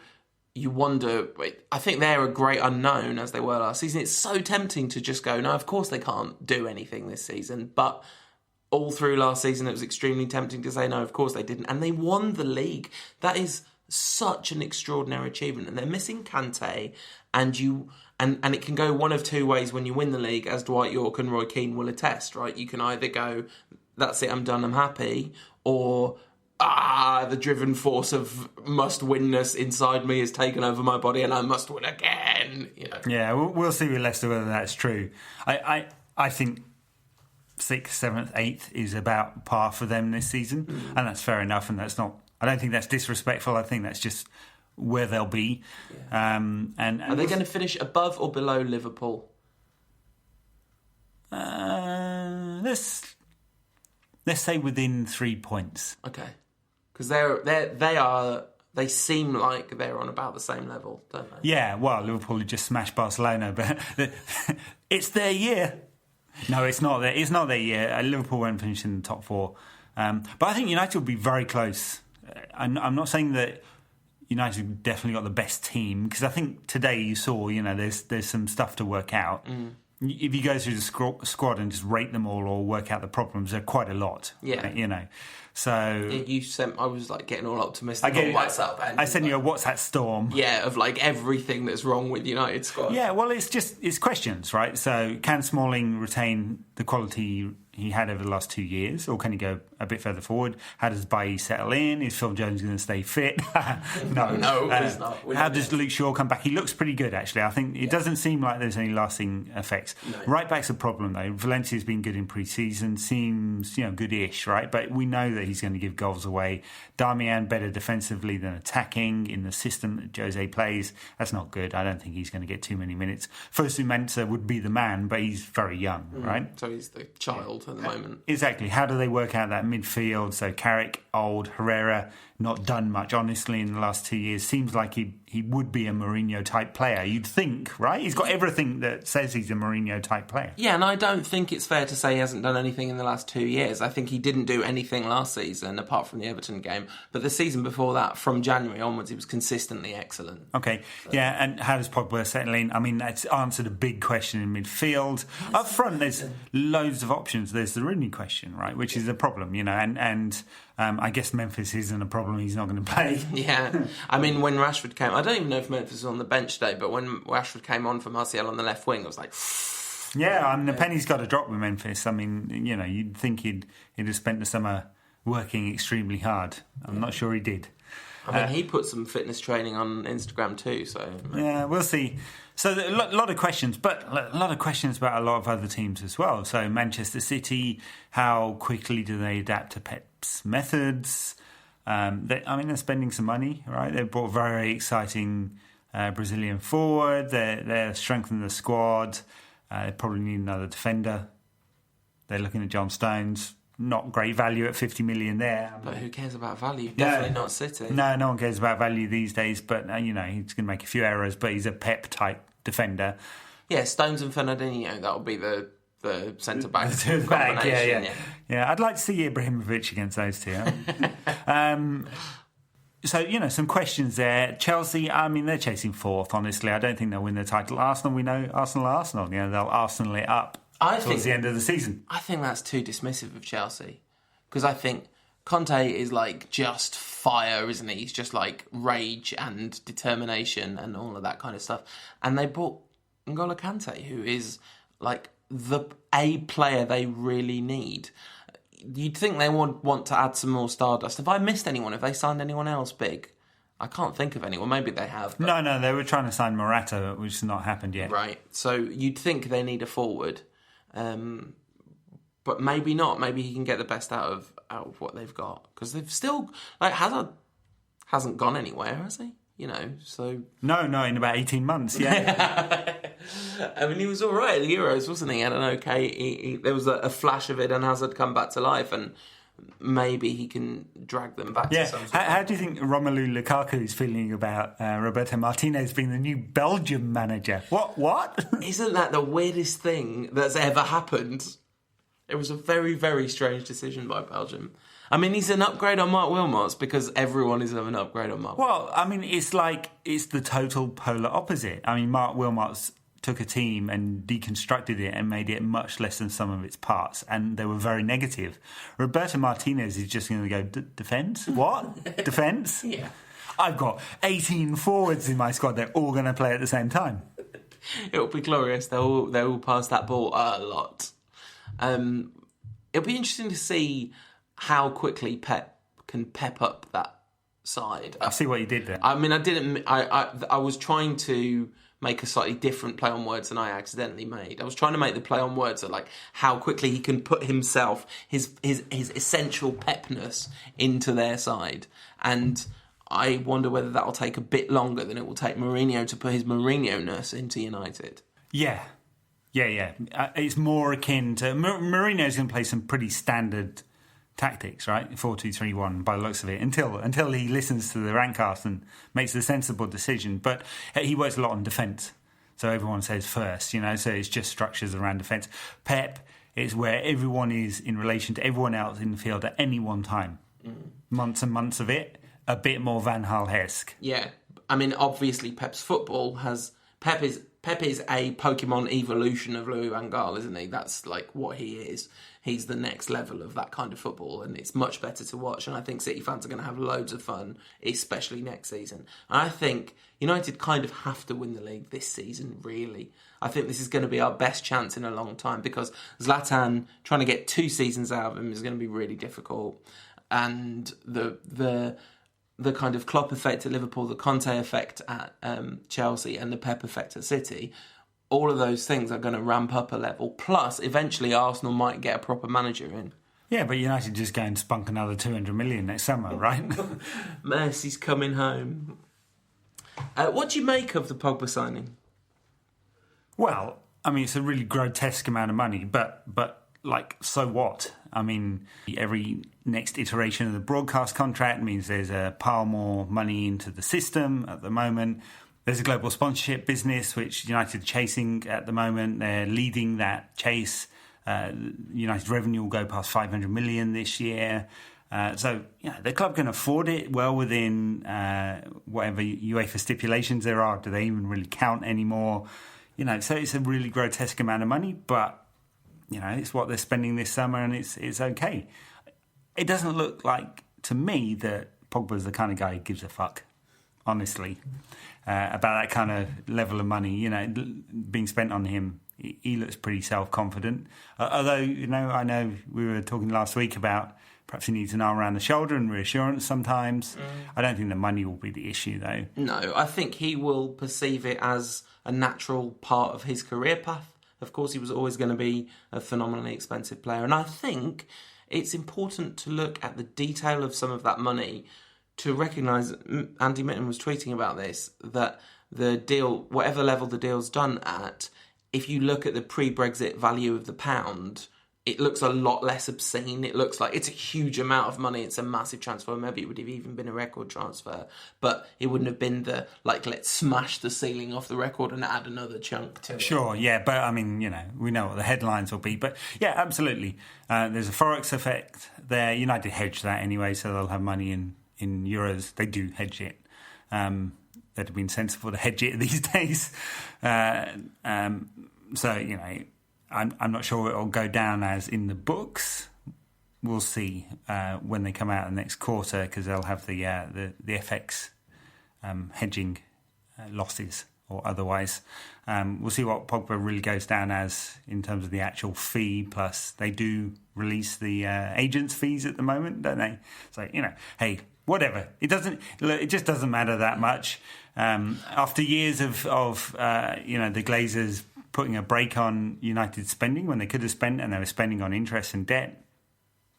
you wonder, I think they're a great unknown as they were last season. It's so tempting to just go, no, of course they can't do anything this season. But all through last season, it was extremely tempting to say, no, of course they didn't. And they won the league. That is such an extraordinary achievement. And they're missing Kante, and it can go one of two ways when you win the league, as Dwight Yorke and Roy Keane will attest, right? You can either go, that's it, I'm done, I'm happy, or the driven force of must-winness inside me has taken over my body and I must win again. You know? Yeah, we'll see with Leicester whether that's true. I think 6th, 7th, 8th is about par for them this season, and that's fair enough. And that's not. I don't think that's disrespectful. I think that's just where they'll be. Yeah. And are they going to finish above or below Liverpool? Let's say within 3 points. Okay, because they seem like they're on about the same level, don't they? Yeah, well, Liverpool just smashed Barcelona, but it's their year. No, it's not their. It's not their year. Liverpool won't finish in the top 4, but I think United will be very close. I'm not saying that United definitely got the best team, because I think today you saw, there's some stuff to work out. If you go through the squad and just rate them all or work out the problems, they're quite a lot. Yeah. So I was like getting all optimistic on WhatsApp. I sent you a WhatsApp storm. Yeah, of like everything that's wrong with United's squad. Yeah, well, it's questions, right? So can Smalling retain the quality he had over the last 2 years, or can he go a bit further forward? How does Bailly settle in? Is Phil Jones going to stay fit? No, he's not. How does Luke Shaw come back? He looks pretty good, actually. I think it doesn't seem like there's any lasting effects. No. Right back's a problem, though. Valencia's been good in pre-season, seems good-ish, right? But we know that he's going to give goals away. Darmian better defensively than attacking in the system that Jose plays. That's not good. I don't think he's going to get too many minutes. Fosu Mensah would be the man, but he's very young, right? So he's the child at the moment. Exactly. How do they work out that midfield? So Carrick, old, Herrera, not done much, honestly, in the last 2 years. Seems like he would be a Mourinho-type player, you'd think, right? He's got everything that says he's a Mourinho-type player. Yeah, and I don't think it's fair to say he hasn't done anything in the last 2 years. I think he didn't do anything last season, apart from the Everton game. But the season before that, from January onwards, he was consistently excellent. Okay, yeah, and how does Pogba settle in? I mean, that's answered a big question in midfield. Up front, there's loads of options. There's the Rooney question, right, which is a problem, and I guess Memphis isn't a problem. He's not going to play. Yeah. I mean, when Rashford came... I don't even know if Memphis was on the bench today, but when Rashford came on for Martial on the left wing, it was like... Yeah, I mean, the penny's got to drop with Memphis. I mean, you'd think he'd have spent the summer working extremely hard. I'm not sure he did. I mean, he put some fitness training on Instagram too, so... Yeah, we'll see. So a lot of questions, but a lot of questions about a lot of other teams as well. So Manchester City, how quickly do they adapt to Pep's methods? They're spending some money, right? They've brought a very exciting Brazilian forward. They're strengthening the squad. They probably need another defender. They're looking at John Stones. Not great value at 50 million there. But who cares about value? Definitely not City. No one cares about value these days. But, he's going to make a few errors, but he's a Pep-type defender. Yeah, Stones and Fernandinho, that'll be the centre-back combination. Yeah, I'd like to see Ibrahimovic against those two. So, some questions there. Chelsea, they're chasing 4th, honestly. I don't think they'll win the title. Arsenal, we know Arsenal are Arsenal. They'll Arsenal it up towards the end of the season. I think that's too dismissive of Chelsea, because I think Conte is like just fire, isn't he? He's just like rage and determination and all of that kind of stuff. And they bought N'Golo Kante, who is like a player they really need. You'd think they would want to add some more stardust. Have I missed anyone? Have they signed anyone else big? I can't think of anyone. Maybe they have. But... No, they were trying to sign Morata, which has not happened yet. Right. So you'd think they need a forward. But maybe not. Maybe he can get the best out of what they've got, because they've still Hazard hasn't gone anywhere, has he? So no, in about 18 months. Yeah. I mean, he was all right at the Euros, wasn't he? Had an okay. There was a flash of it, and Hazard come back to life, and maybe he can drag them back. Yeah. To some How do you think Romelu Lukaku is feeling about Roberto Martinez being the new Belgium manager? What? Isn't that the weirdest thing that's ever happened? It was a very, very strange decision by Belgium. I mean, he's an upgrade on Mark Wilmots, because everyone is an upgrade on Mark. Well, I mean, it's the total polar opposite. I mean, Mark Wilmots took a team and deconstructed it and made it much less than some of its parts, and they were very negative. Roberto Martinez is just going to go, defence? What? Defence? Yeah. I've got 18 forwards in my squad. They're all going to play at the same time. It'll be glorious. They'll pass that ball a lot. It'll be interesting to see how quickly Pep can pep up that side. I see what you did there. I mean, I was trying to make a slightly different play on words than I accidentally made. I was trying to make the play on words of like how quickly he can put himself, his essential pepness into their side. And I wonder whether that'll take a bit longer than it will take Mourinho to put his Mourinho-ness into United. Yeah. It's more akin to... Mourinho's going to play some pretty standard tactics, right? 4-2-3-1 by the looks of it, until he listens to the Rantcast and makes a sensible decision. But he works a lot on defence, so everyone says first, so it's just structures around defence. Pep is where everyone is in relation to everyone else in the field at any one time. Months and months of it, a bit more Van Gaal-esque. Yeah, I mean, obviously Pep's football has... Pep is a Pokemon evolution of Louis van Gaal, isn't he? That's like what he is. He's the next level of that kind of football, and it's much better to watch. And I think City fans are going to have loads of fun, especially next season. And I think United kind of have to win the league this season, really. I think this is going to be our best chance in a long time, because Zlatan, trying to get 2 seasons out of him is going to be really difficult. And the kind of Klopp effect at Liverpool, the Conte effect at Chelsea, and the Pep effect at City, all of those things are going to ramp up a level. Plus, eventually Arsenal might get a proper manager in. Yeah, but United just go and spunk another 200 million next summer, right? Mercy's coming home. What do you make of the Pogba signing? Well, I mean, it's a really grotesque amount of money, but like, so what? I mean, every next iteration of the broadcast contract means there's a pile more money into the system at the moment. There's a global sponsorship business, which United are chasing at the moment. They're leading that chase. United revenue will go past 500 million this year. So, the club can afford it well within whatever UEFA stipulations there are. Do they even really count anymore? So it's a really grotesque amount of money, but it's what they're spending this summer, and it's okay. It doesn't look like, to me, that Pogba's the kind of guy who gives a fuck, honestly, about that kind of level of money, being spent on him. He looks pretty self-confident. Although, I know we were talking last week about perhaps he needs an arm around the shoulder and reassurance sometimes. I don't think the money will be the issue, though. No, I think he will perceive it as a natural part of his career path. Of course, he was always going to be a phenomenally expensive player. And I think it's important to look at the detail of some of that money to recognise, Andy Mitten was tweeting about this, that the deal, whatever level the deal's done at, if you look at the pre-Brexit value of the pound, it looks a lot less obscene. It looks like it's a huge amount of money. It's a massive transfer. Maybe it would have even been a record transfer, but it wouldn't have been the, let's smash the ceiling off the record and add another chunk to it. Sure, yeah, but I mean, we know what the headlines will be. But yeah, absolutely. There's a Forex effect there. United hedge that anyway, so they'll have money in euros. They do hedge it. That'd have been sensible to hedge it these days. So, I'm not sure it'll go down as in the books. We'll see when they come out in the next quarter, because they'll have the FX hedging losses or otherwise. We'll see what Pogba really goes down as in terms of the actual fee. Plus, they do release the agents' fees at the moment, don't they? So, hey, whatever. It just doesn't matter that much. After years of the Glazers putting a brake on United spending when they could have spent, and they were spending on interest and debt,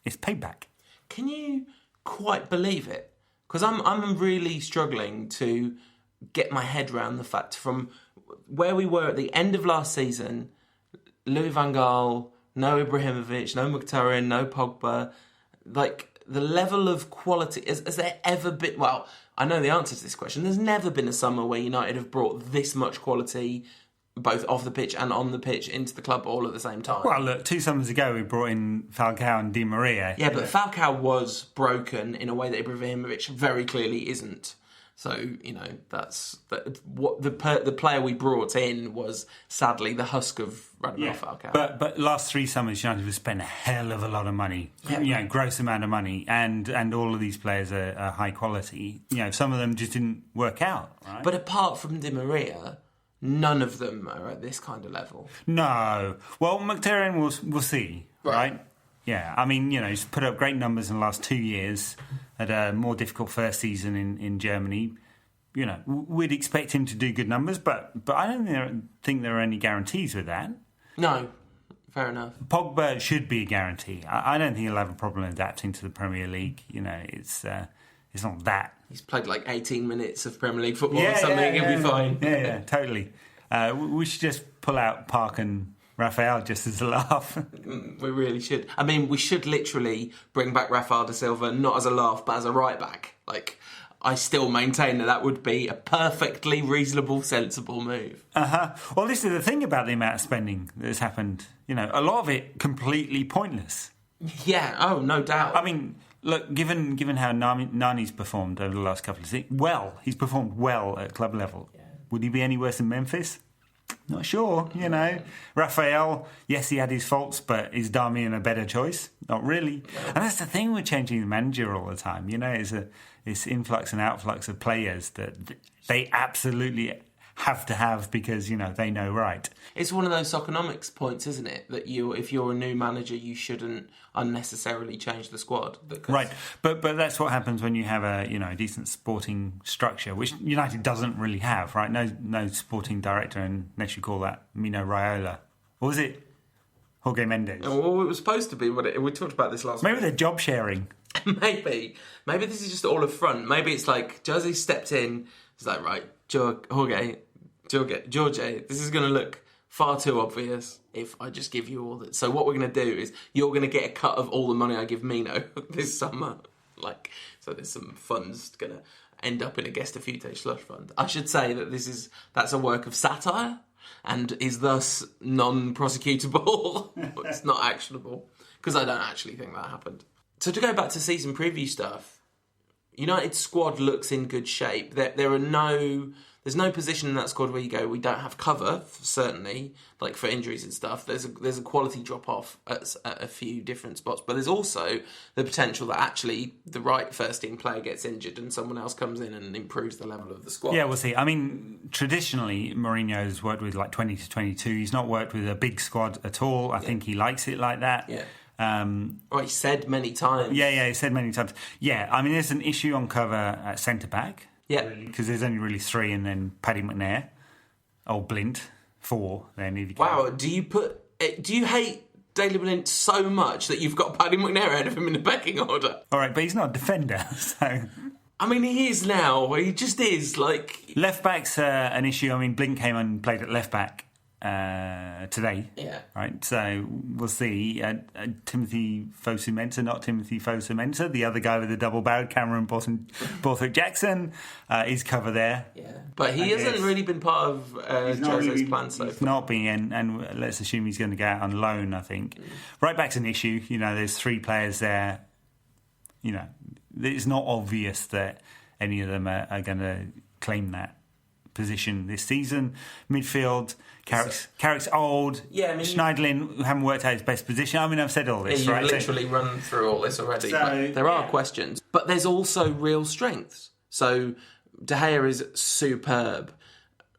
it's payback. Can you quite believe it? Because I'm really struggling to get my head around the fact from where we were at the end of last season, Louis van Gaal, no Ibrahimovic, no Mkhitaryan, no Pogba, like the level of quality, has there ever been, well, I know the answer to this question, there's never been a summer where United have brought this much quality both off the pitch and on the pitch into the club all at the same time. Well, look, 2 summers ago we brought in Falcao and Di Maria. Yeah, but Falcao was broken in a way that Ibrahimovic very clearly isn't. So, that's what the player we brought in was sadly the husk of Radamel Falcao. But last 3 summers United have spent a hell of a lot of money, gross amount of money, and all of these players are high quality. Some of them just didn't work out, right? But apart from Di Maria, none of them are at this kind of level. No. Well, Mkhitaryan we'll see, right? Yeah, I mean, he's put up great numbers in the last 2 years, had a more difficult first season in Germany. We'd expect him to do good numbers, but I don't think there are any guarantees with that. No, fair enough. Pogba should be a guarantee. I don't think he'll have a problem adapting to the Premier League. It's not that. He's played like 18 minutes of Premier League football or something, he'll be fine. Yeah, totally. We should just pull out Park and Rafael just as a laugh. We really should. I mean, we should literally bring back Rafael da Silva, not as a laugh, but as a right back. Like, I still maintain that would be a perfectly reasonable, sensible move. Well, this is the thing about the amount of spending that's happened. A lot of it completely pointless. Yeah, oh, no doubt. I mean, look, given how Nani's performed over the last couple of seasons, he's performed well at club level. Yeah. Would he be any worse than Memphis? Not sure, Rafael, yes, he had his faults, but is Darmian a better choice? Not really. And that's the thing with changing the manager all the time. It's influx and outflux of players that they absolutely have to have because, they know right. It's one of those Soccernomics points, isn't it? That if you're a new manager, you shouldn't unnecessarily change the squad. Right, but that's what happens when you have a decent sporting structure, which United doesn't really have, right? No sporting director, unless you call that Mino Raiola. Or was it Jorge Mendes? Well, it was supposed to be, but we talked about this last week. Maybe they're job sharing. Maybe this is just all a front. Maybe it's like Jose stepped in. It's like, right, Jorge, this is going to look far too obvious if I just give you all that. So what we're going to do is you're going to get a cut of all the money I give Mino this summer. So there's some funds going to end up in a Gestaffite slush fund. I should say that that's a work of satire and is thus non-prosecutable. It's not actionable because I don't actually think that happened. So to go back to season preview stuff, United's squad looks in good shape. There's no position in that squad where you go, we don't have cover, certainly, like for injuries and stuff. There's a quality drop-off at a few different spots, but there's also the potential that actually the right first-team player gets injured and someone else comes in and improves the level of the squad. Yeah, we'll see. I mean, traditionally, Mourinho's worked with like 20 to 22. He's not worked with a big squad at all. I think he likes it like that. Yeah. He said many times. Yeah, he said many times. Yeah, I mean, there's an issue on cover at centre-back. Yeah. Because there's only really 3 and then Paddy McNair. Old Blint. 4 then. If you wow, do you hate Daley Blint so much that you've got Paddy McNair ahead of him in the pecking order? All right, but he's not a defender, so... I mean, he is now. He just is, like... Left-back's an issue. I mean, Blint came and played at left-back today. Yeah. Right, so we'll see. Timothy Fosu-Mensah, not Timothy Fosu-Mensah, the other guy with the double barrel, Cameron Borthwick-Jackson, is cover there. Yeah, but he hasn't really been part of Jose's plan so far. He's not been, and let's assume he's going to go out on loan, I think. Right back's an issue. There's 3 players there. It's not obvious that any of them are going to claim that position this season. Midfield, Carrick's old. Yeah, I mean, Schneiderlin haven't worked out his best position. I mean, I've said all this, you've right? literally run through all this already. So, but there are yeah. questions. But there's also real strengths. So De Gea is superb.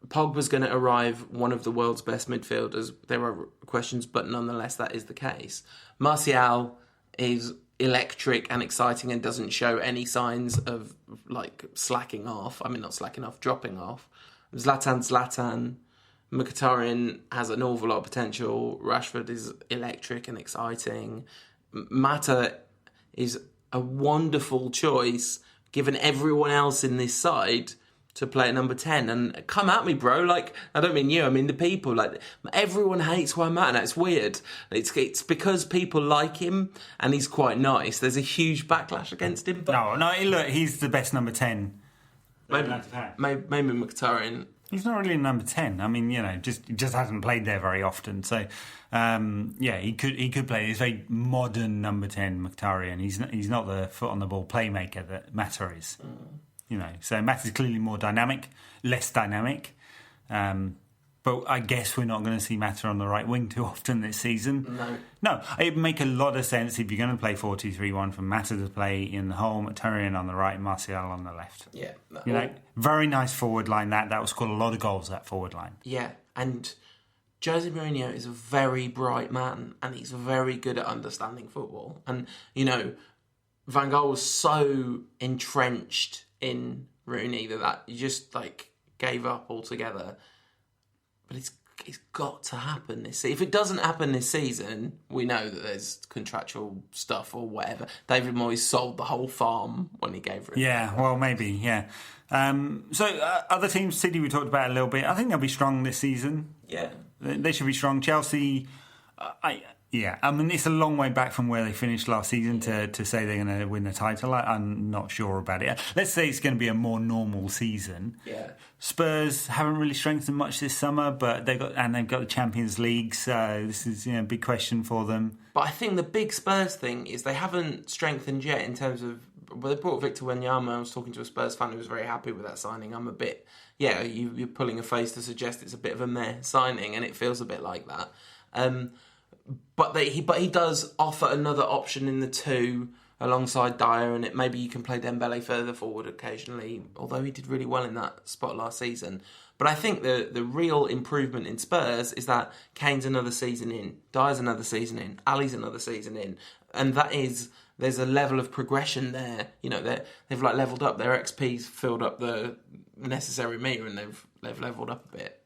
Pogba's going to arrive one of the world's best midfielders. There are questions, but nonetheless, that is the case. Martial is electric and exciting and doesn't show any signs of like slacking off. I mean, not slacking off, dropping off. Zlatan. Mkhitaryan has an awful lot of potential. Rashford is electric and exciting. Mata is a wonderful choice given everyone else in this side to play at number 10. And come at me, bro. Like, I don't mean you, I mean the people. Like, everyone hates Juan Mata. It's weird. It's because people like him and he's quite nice. There's a huge backlash against him. But No, look, he's the best number 10. maybe Mkhitaryan. He's not really number 10. I mean, just hasn't played there very often. So, he could play. He's a very modern number 10, Mkhitaryan. He's not the foot on the ball playmaker that Mata is. So Mata's clearly more dynamic, less dynamic. But I guess we're not going to see Mata on the right wing too often this season. No, it'd make a lot of sense if you're going to play 4-2-3-1 for Mata to play in the hole, Mkhitaryan on the right, Martial on the left. Yeah. Very nice forward line. That will score a lot of goals, that forward line. Yeah, and Jose Mourinho is a very bright man and he's very good at understanding football. And, Van Gaal was so entrenched in Rooney that he just gave up altogether. But it's got to happen this season. If it doesn't happen this season, we know that there's contractual stuff or whatever. David Moyes sold the whole farm when he gave it. Yeah, well, maybe, yeah. Other teams, City we talked about a little bit. I think they'll be strong this season. Yeah. They should be strong. Chelsea, I mean, it's a long way back from where they finished last season to say they're going to win the title. I'm not sure about it. Let's say it's going to be a more normal season. Yeah. Spurs haven't really strengthened much this summer, but they've got the Champions League, so this is a big question for them. But I think the big Spurs thing is they haven't strengthened yet in terms of. Well, they brought Victor Wanyama. I was talking to a Spurs fan who was very happy with that signing. I'm a bit, you're pulling a face to suggest it's a bit of a meh signing, and it feels a bit like that. But he does offer another option in the two alongside Dyer, and maybe you can play Dembele further forward occasionally, although he did really well in that spot last season. But I think the real improvement in Spurs is that Kane's another season in, Dyer's another season in, Ali's another season in, and there's a level of progression there. They've leveled up, their XP's filled up the necessary meter, and they've leveled up a bit.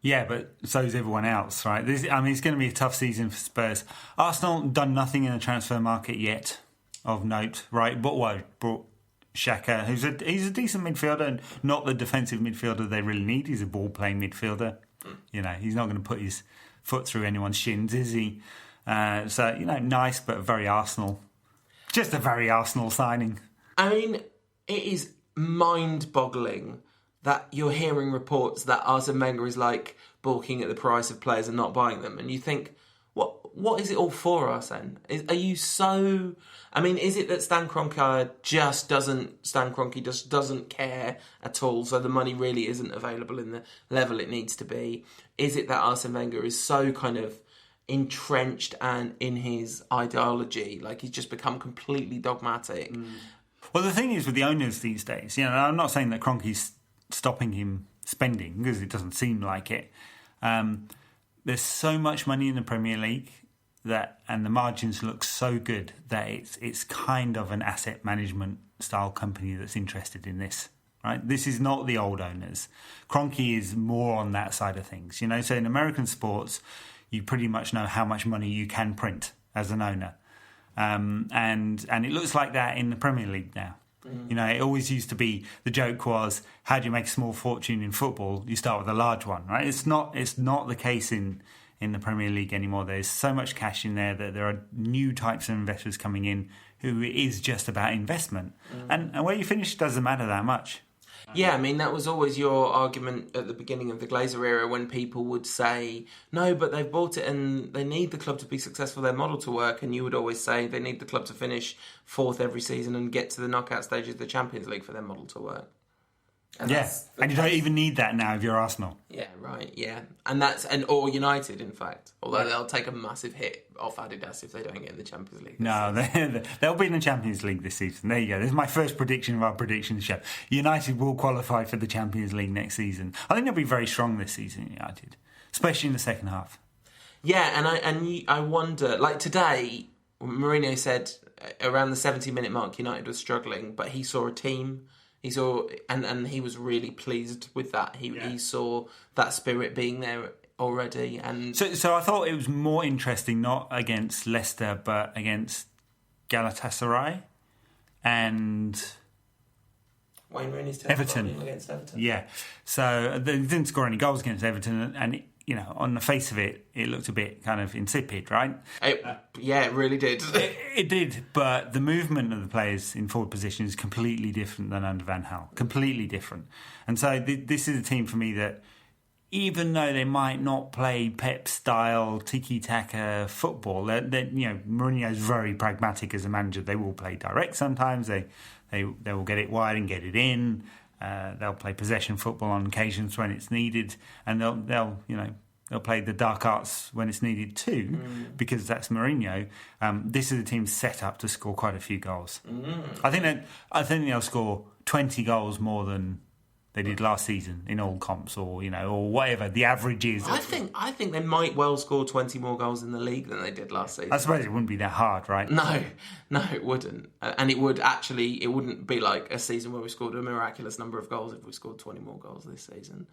Yeah, but so's everyone else, right? It's going to be a tough season for Spurs. Arsenal done nothing in the transfer market yet of note, right? But brought Xhaka, he's a decent midfielder, and not the defensive midfielder they really need. He's a ball-playing midfielder. He's not going to put his foot through anyone's shins, is he? Nice, but very Arsenal. Just a very Arsenal signing. I mean, it is mind-boggling that you're hearing reports that Arsene Wenger is balking at the price of players and not buying them, and you think, what is it all for, Arsene? Are you so? I mean, is it that Stan Kroenke just doesn't care at all, so the money really isn't available in the level it needs to be? Is it that Arsene Wenger is so kind of entrenched and in his ideology, he's just become completely dogmatic? Well, the thing is with the owners these days, I'm not saying that Kroenke's stopping him spending, because it doesn't seem like it. There's so much money in the Premier League and the margins look so good that it's kind of an asset management style company that's interested in this, right? This is not the old owners. Kroenke is more on that side of things, So in American sports, you pretty much know how much money you can print as an owner, and it looks like that in the Premier League now. It always used to be, the joke was, how do you make a small fortune in football? You start with a large one, right? It's not the case in the Premier League anymore. There's so much cash in there that there are new types of investors coming in who it is just about investment. And where you finish doesn't matter that much. Yeah, I mean, that was always your argument at the beginning of the Glazer era, when people would say, no, but they've bought it and they need the club to be successful, their model to work, and you would always say they need the club to finish fourth every season and get to the knockout stages of the Champions League for their model to work. that's the and you don't case. even need that now if you're Arsenal. Yeah, right. Yeah, and or United, in fact. Although they'll take a massive hit off Adidas if they don't get in the Champions League. No, they'll be in the Champions League this season. There you go. This is my first prediction of our prediction show. United will qualify for the Champions League next season. I think they'll be very strong this season, United, especially in the second half. Yeah, and I wonder, like today, Mourinho said around the 70-minute mark, United was struggling, but he saw a team. He saw, and he was really pleased with that. He saw that spirit being there already, and So I thought it was more interesting, not against Leicester, but against Galatasaray and Wayne Rooney's Everton. against Everton. Yeah. So they didn't score any goals against Everton, and on the face of it, it looked a bit kind of insipid, right? It really did. It did, but the movement of the players in forward position is completely different than under Van Gaal. Completely different. And so this is a team for me that, even though they might not play Pep-style tiki-taka football, Mourinho is very pragmatic as a manager. They will play direct sometimes. They will get it wide and get it in. They'll play possession football on occasions when it's needed, and they'll play the dark arts when it's needed too, because that's Mourinho. This is a team set up to score quite a few goals. I think they'll score 20 goals more than they did last season in all comps, or whatever the average is. I think they might well score 20 more goals in the league than they did last season. I suppose it wouldn't be that hard, right? No, it wouldn't. And it wouldn't be like a season where we scored a miraculous number of goals if we scored 20 more goals this season.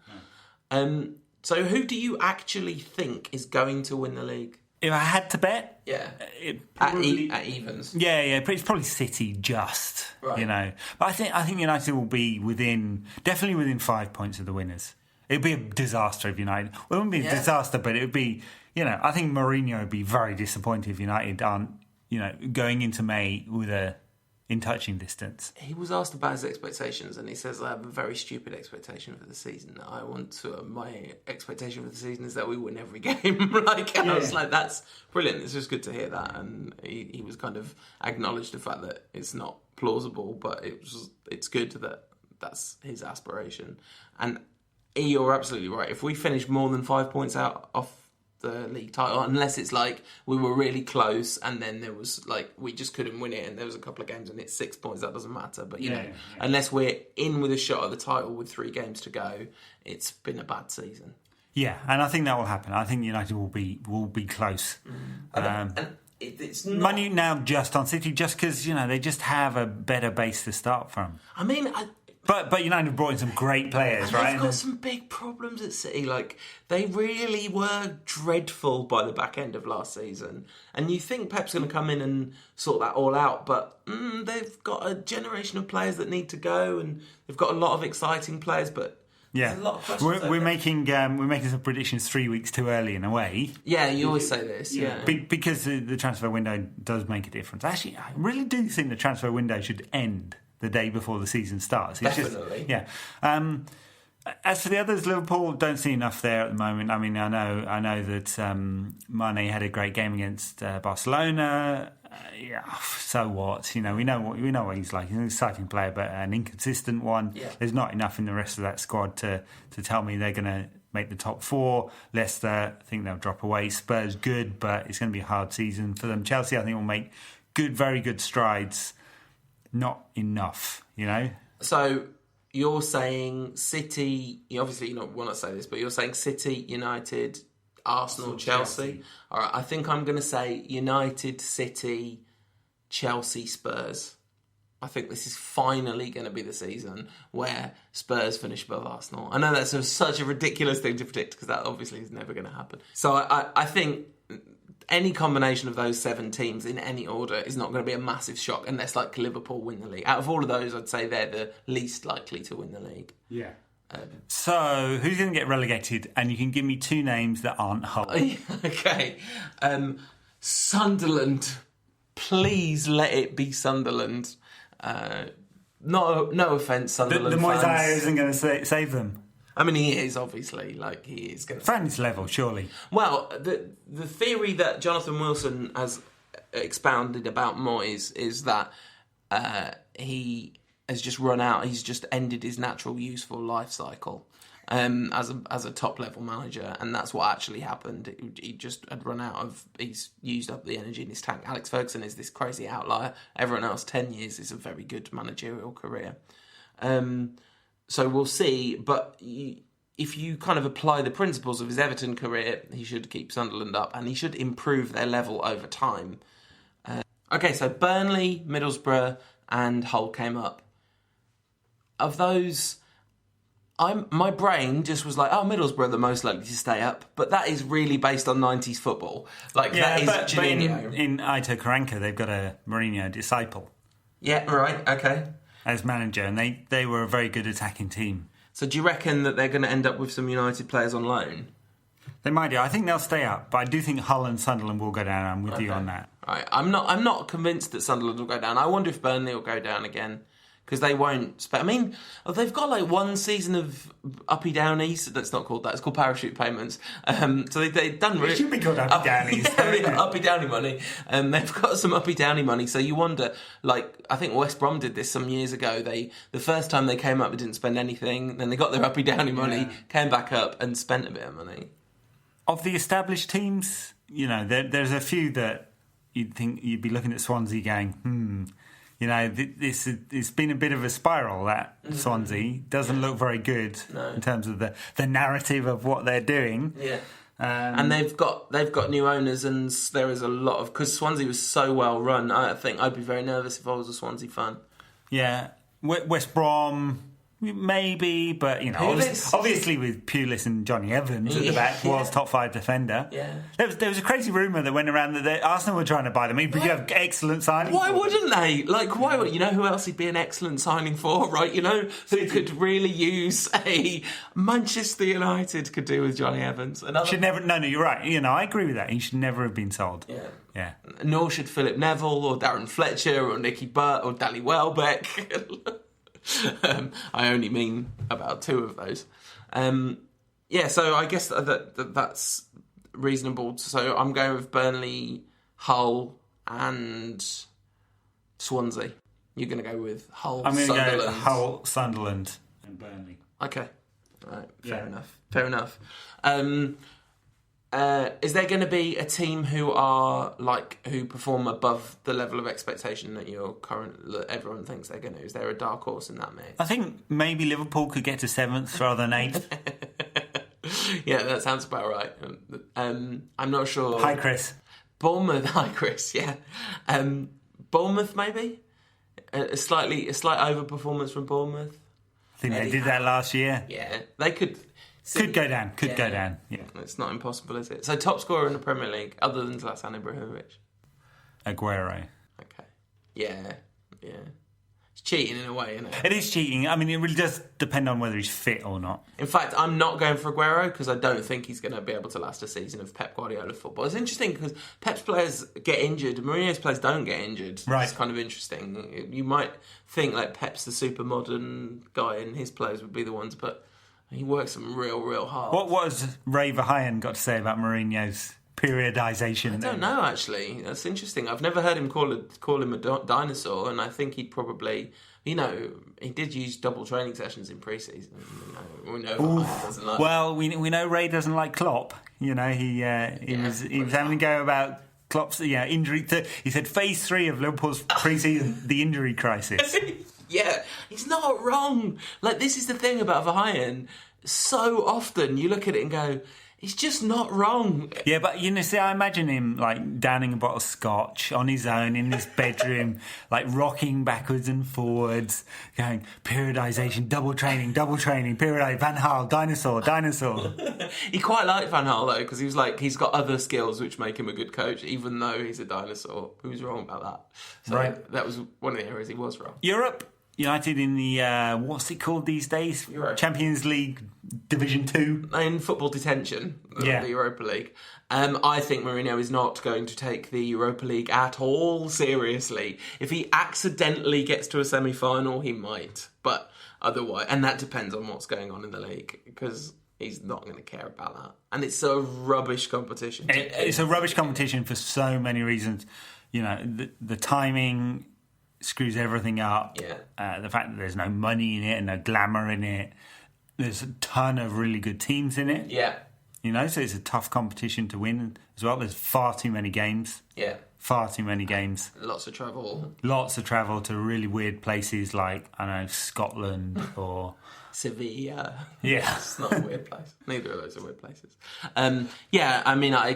No. So who do you actually think is going to win the league? If I had to bet, at evens. Yeah, it's probably City just, Right. But I think United will be definitely within 5 points of the winners. It'd be a disaster if United. Well, it wouldn't be a disaster, but it would be. I think Mourinho would be very disappointed if United aren't, going into May with a in touching distance. He was asked about his expectations, and he says, "I have a very stupid expectation for the season. My expectation for the season is that we win every game." I was like, "That's brilliant. It's just good to hear that." And he was kind of acknowledged the fact that it's not plausible, but it's good that that's his aspiration. And you're absolutely right. If we finish more than 5 points out off the league title, unless it's like we were really close and then there was like we just couldn't win it and there was a couple of games and it's 6 points, that doesn't matter. But unless we're in with a shot at the title with 3 games to go, it's been a bad season. Yeah, and I think that will happen. I think United will be close. And it's not... Money now just on City, just because they just have a better base to start from. I mean, But United have brought in some great players, right? They've got some big problems at City. Like, they really were dreadful by the back end of last season. And you think Pep's going to come in and sort that all out, but they've got a generation of players that need to go, and they've got a lot of exciting players, but there's a lot of questions. We're making some predictions 3 weeks too early in a way. Yeah, you always say this, yeah. Because the transfer window does make a difference. Actually, I really do think the transfer window should end the day before the season starts. It's Definitely. As for the others, Liverpool don't see enough there at the moment. I mean, I know that Mane had a great game against Barcelona. So what? We know what he's like. He's an exciting player, but an inconsistent one. Yeah. There's not enough in the rest of that squad to tell me they're going to make the top 4. Leicester, I think they'll drop away. Spurs, good, but it's going to be a hard season for them. Chelsea, I think, will make very good strides. Not enough, So you're saying City, obviously you don't want to say this, but you're saying City, United, Arsenal, Chelsea. All right, I think I'm going to say United, City, Chelsea, Spurs. I think this is finally going to be the season where Spurs finish above Arsenal. I know that's such a ridiculous thing to predict because that obviously is never going to happen. So I think any combination of those 7 teams in any order is not going to be a massive shock unless like Liverpool win the league. Out of all of those, I'd say they're the least likely to win the league. Yeah. So who's going to get relegated? And you can give me 2 names that aren't Hull. Okay. Sunderland. Please let it be Sunderland. No offence, Sunderland The Moisés fans. isn't going to save them. I mean, he is, obviously. Like, he is going to... Fans level, surely. Well, the theory that Jonathan Wilson has expounded about Moyes is that he has just run out. He's just ended his natural useful life cycle as a top level manager, and that's what actually happened. He just had run out of. He's used up the energy in his tank. Alex Ferguson is this crazy outlier. Everyone else 10 years is a very good managerial career. So we'll see, but if you kind of apply the principles of his Everton career, he should keep Sunderland up and he should improve their level over time. Okay, so Burnley, Middlesbrough and Hull came up. Of those, my brain just was like, Middlesbrough are the most likely to stay up, but that is really based on 90s football. Like, that is but Juninho. in Aitor Karanka, they've got a Mourinho disciple. Yeah, right, okay. As manager, and they were a very good attacking team. So do you reckon that they're going to end up with some United players on loan? They might do. I think they'll stay up, but I do think Hull and Sunderland will go down. I'm with you on that. Right. I'm not convinced that Sunderland will go down. I wonder if Burnley will go down again. Because they won't... I mean, they've got like one season of uppy downies. That's not called that. It's called parachute payments. So they've done... It should be called uppy downies. Uppy downy money. They've got some uppy downy money. So you wonder, like, I think West Brom did this some years ago. The first time they came up, they didn't spend anything. Then they got their uppy downy money, came back up and spent a bit of money. Of the established teams, there's a few that you'd think you'd be looking at Swansea going, it's been a bit of a spiral, that Swansea. Doesn't look very good in terms of the narrative of what they're doing. Yeah. And they've got new owners, and there is a lot of... Because Swansea was so well run, I think I'd be very nervous if I was a Swansea fan. Yeah. West Brom... Maybe, but obviously with Pulis and Johnny Evans at the back, was top 5 defender. Yeah, there was a crazy rumour that went around that Arsenal were trying to buy them. But you have excellent signing. Why wouldn't they? Like, why would you know who else he'd be an excellent signing for? Right, who could really use a Manchester United could do with Johnny Evans. Should never. No, you're right. I agree with that. He should never have been sold. Yeah. Nor should Philip Neville or Darren Fletcher or Nicky Butt or Danny Welbeck. I only mean about 2 of those. So I guess that's reasonable. So I'm going with Burnley, Hull and Swansea. You're going to go with Hull, I'm going to Sunderland. go Hull, Sunderland and Burnley. Okay. All right. Fair enough. Is there going to be a team who perform above the level of expectation that everyone thinks they're going to? Is there a dark horse in that mix? I think maybe Liverpool could get to 7th rather than 8th. Yeah, that sounds about right. I'm not sure. Hi, Chris. Bournemouth. Hi, Chris. Yeah. Bournemouth, maybe a slight overperformance from Bournemouth. I think they did that last year. Yeah, they could. Could go down. Yeah. It's not impossible, is it? So top scorer in the Premier League, other than Zlatan Ibrahimovic? Aguero. Okay. Yeah. It's cheating in a way, isn't it? It is cheating. I mean, it really does depend on whether he's fit or not. In fact, I'm not going for Aguero because I don't think he's going to be able to last a season of Pep Guardiola football. It's interesting because Pep's players get injured, Mourinho's players don't get injured. Right. It's kind of interesting. You might think like Pep's the super modern guy and his players would be the ones, but he works them real hard. What has Ray Verheyen got to say about Mourinho's periodisation? I don't know, actually. That's interesting. I've never heard him call him a dinosaur, and I think he'd probably... he did use double training sessions in pre-season. We know Verheyen doesn't like... Well, we know Ray doesn't like Klopp. He was having a go about Klopp's injury. He said phase 3 of Liverpool's pre-season, the injury crisis. Yeah, he's not wrong. Like, this is the thing about Verheyen. So often you look at it and go, he's just not wrong. Yeah, but I imagine him like downing a bottle of scotch on his own in his bedroom, like rocking backwards and forwards, going periodisation, double training, periodisation, Van Gaal, dinosaur. He quite liked Van Gaal though, because he was like, he's got other skills which make him a good coach, even though he's a dinosaur. Who was wrong about that? So right. That was one of the areas he was wrong. Europe. United in the, what's it called these days? Euro. Champions League Division 2. In football detention, the Europa League. I think Mourinho is not going to take the Europa League at all seriously. If he accidentally gets to a semi-final, he might. But otherwise, and that depends on what's going on in the league, because he's not going to care about that. And it's a rubbish competition. It's a rubbish competition for so many reasons. The timing... screws everything up. Yeah. The fact that there's no money in it and no glamour in it. There's a ton of really good teams in it. Yeah. You know, so it's a tough competition to win as well. There's far too many games. Yeah. Far too many games. Lots of travel. Lots of travel to really weird places like, I don't know, Scotland or... Sevilla. Yeah. It's not a weird place. Neither of those are weird places. Yeah, I mean, I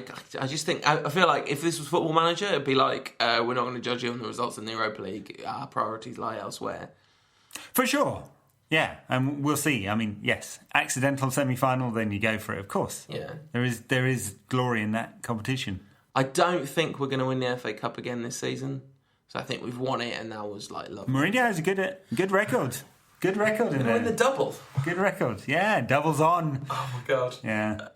just think... I feel like if this was Football Manager, it'd be like, we're not going to judge you on the results in the Europa League. Our priorities lie elsewhere. For sure. Yeah, and we'll see. I mean, yes, accidental semi-final, then you go for it, of course. Yeah. There is glory in that competition. I don't think we're going to win the FA Cup again this season. So I think we've won it, and that was like lovely. Mourinho has a good record. Good record in there. Win the double. Good record. Yeah, doubles on. Oh my god. Yeah.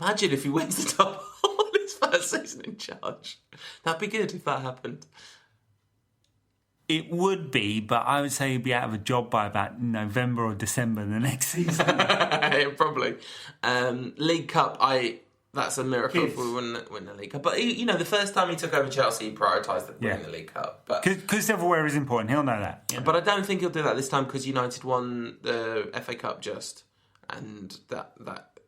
Imagine if he wins the double on his first season in charge. That'd be good if that happened. It would be, but I would say he'd be out of a job by about November or December the next season. Yeah, probably. League Cup, that's a miracle if we win the League Cup. But, the first time he took over Chelsea, he prioritised winning the League Cup. Because silverware is important, he'll know that. But I don't think he'll do that this time because United won the FA Cup just, and that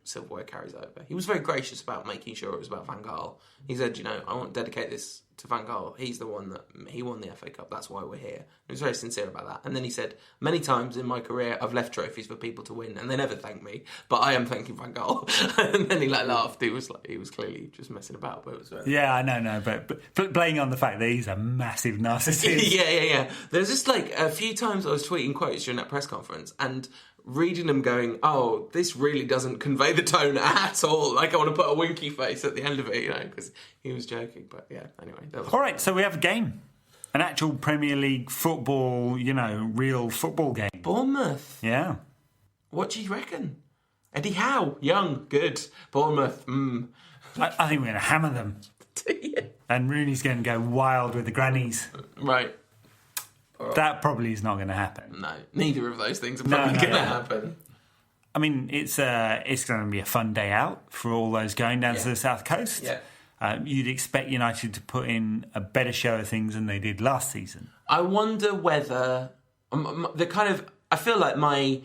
silverware carries over. He was very gracious about making sure it was about Van Gaal. He said, I want to dedicate this to Van Gaal. He's the one he won the FA Cup. That's why we're here. He was very sincere about that. And then he said, many times in my career, I've left trophies for people to win, and they never thank me. But I am thanking Van Gaal. And then he laughed. He was clearly just messing about. But it was yeah, I know, but playing on the fact that he's a massive narcissist. yeah. There's just a few times I was tweeting quotes during that press conference and reading them going, oh, this really doesn't convey the tone at all. I want to put a winky face at the end of it, because he was joking. But yeah, anyway. All right, so we have a game. An actual Premier League football, real football game. Bournemouth. Yeah. What do you reckon? Eddie Howe, young, good. Bournemouth, I think we're going to hammer them. Yeah. And Rooney's going to go wild with the grannies. Right. That probably is not going to happen. No, neither of those things are probably going to happen. I mean, it's going to be a fun day out for all those going down to the South Coast. Yeah. You'd expect United to put in a better show of things than they did last season. I wonder whether I feel like my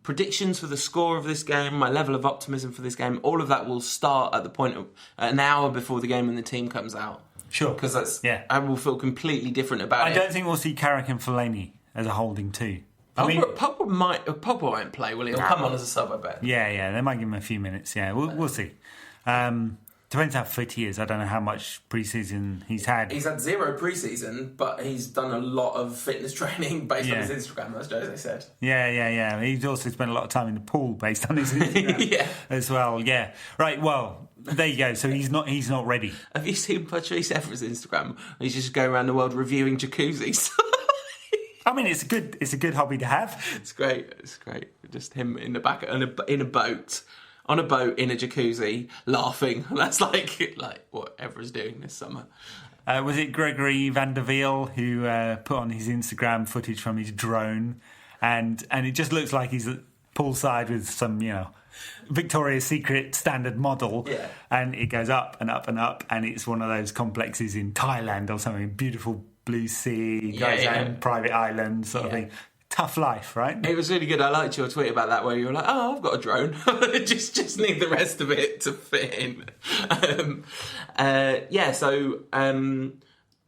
predictions for the score of this game, my level of optimism for this game, all of that will start at the point of an hour before the game when the team comes out. Sure. Because I will feel completely different about it. I don't think we'll see Carrick and Fellaini as a holding two. Pogba won't play, will he? He'll come on as a sub, I bet. Yeah, they might give him a few minutes. Yeah, we'll see. Depends how fit he is. I don't know how much pre-season he's had. He's had 0 pre-season, but he's done a lot of fitness training based on his Instagram, as Jose said. Yeah. He's also spent a lot of time in the pool based on his Instagram as well. Yeah. Right, well, there you go. So he's not ready. Have you seen Patrice Evra's Instagram? He's just going around the world reviewing jacuzzis. I mean, it's a good hobby to have. It's great. Just him in the back in a boat. On a boat in a jacuzzi, laughing. That's like what Evra's doing this summer. Was it Gregory van der Wiel who put on his Instagram footage from his drone, and it just looks like he's poolside with some Victoria's Secret standard model, and it goes up and up and up, and it's one of those complexes in Thailand or something. Beautiful blue sea, guy's own private island sort of thing. Tough life, right? It was really good. I liked your tweet about that where you were like, oh, I've got a drone. just need the rest of it to fit in.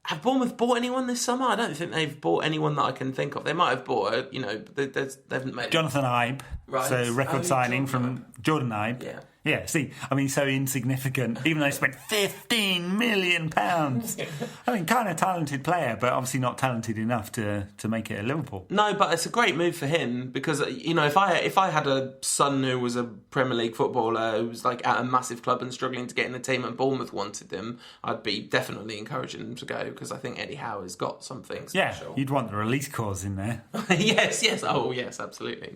Have Bournemouth bought anyone this summer? I don't think they've bought anyone that I can think of. They might have bought, they haven't made Jonathan Ibe. Right. So record signing from Jordan Ibe. Yeah. Yeah, see, I mean, so insignificant, even though they spent £15 million. I mean, kind of talented player, but obviously not talented enough to make it at Liverpool. No, but it's a great move for him because, if I had a son who was a Premier League footballer who was at a massive club and struggling to get in the team and Bournemouth wanted him, I'd be definitely encouraging him to go because I think Eddie Howe has got something special. Yeah, you'd want the release clause in there. Yes. Oh, yes, absolutely.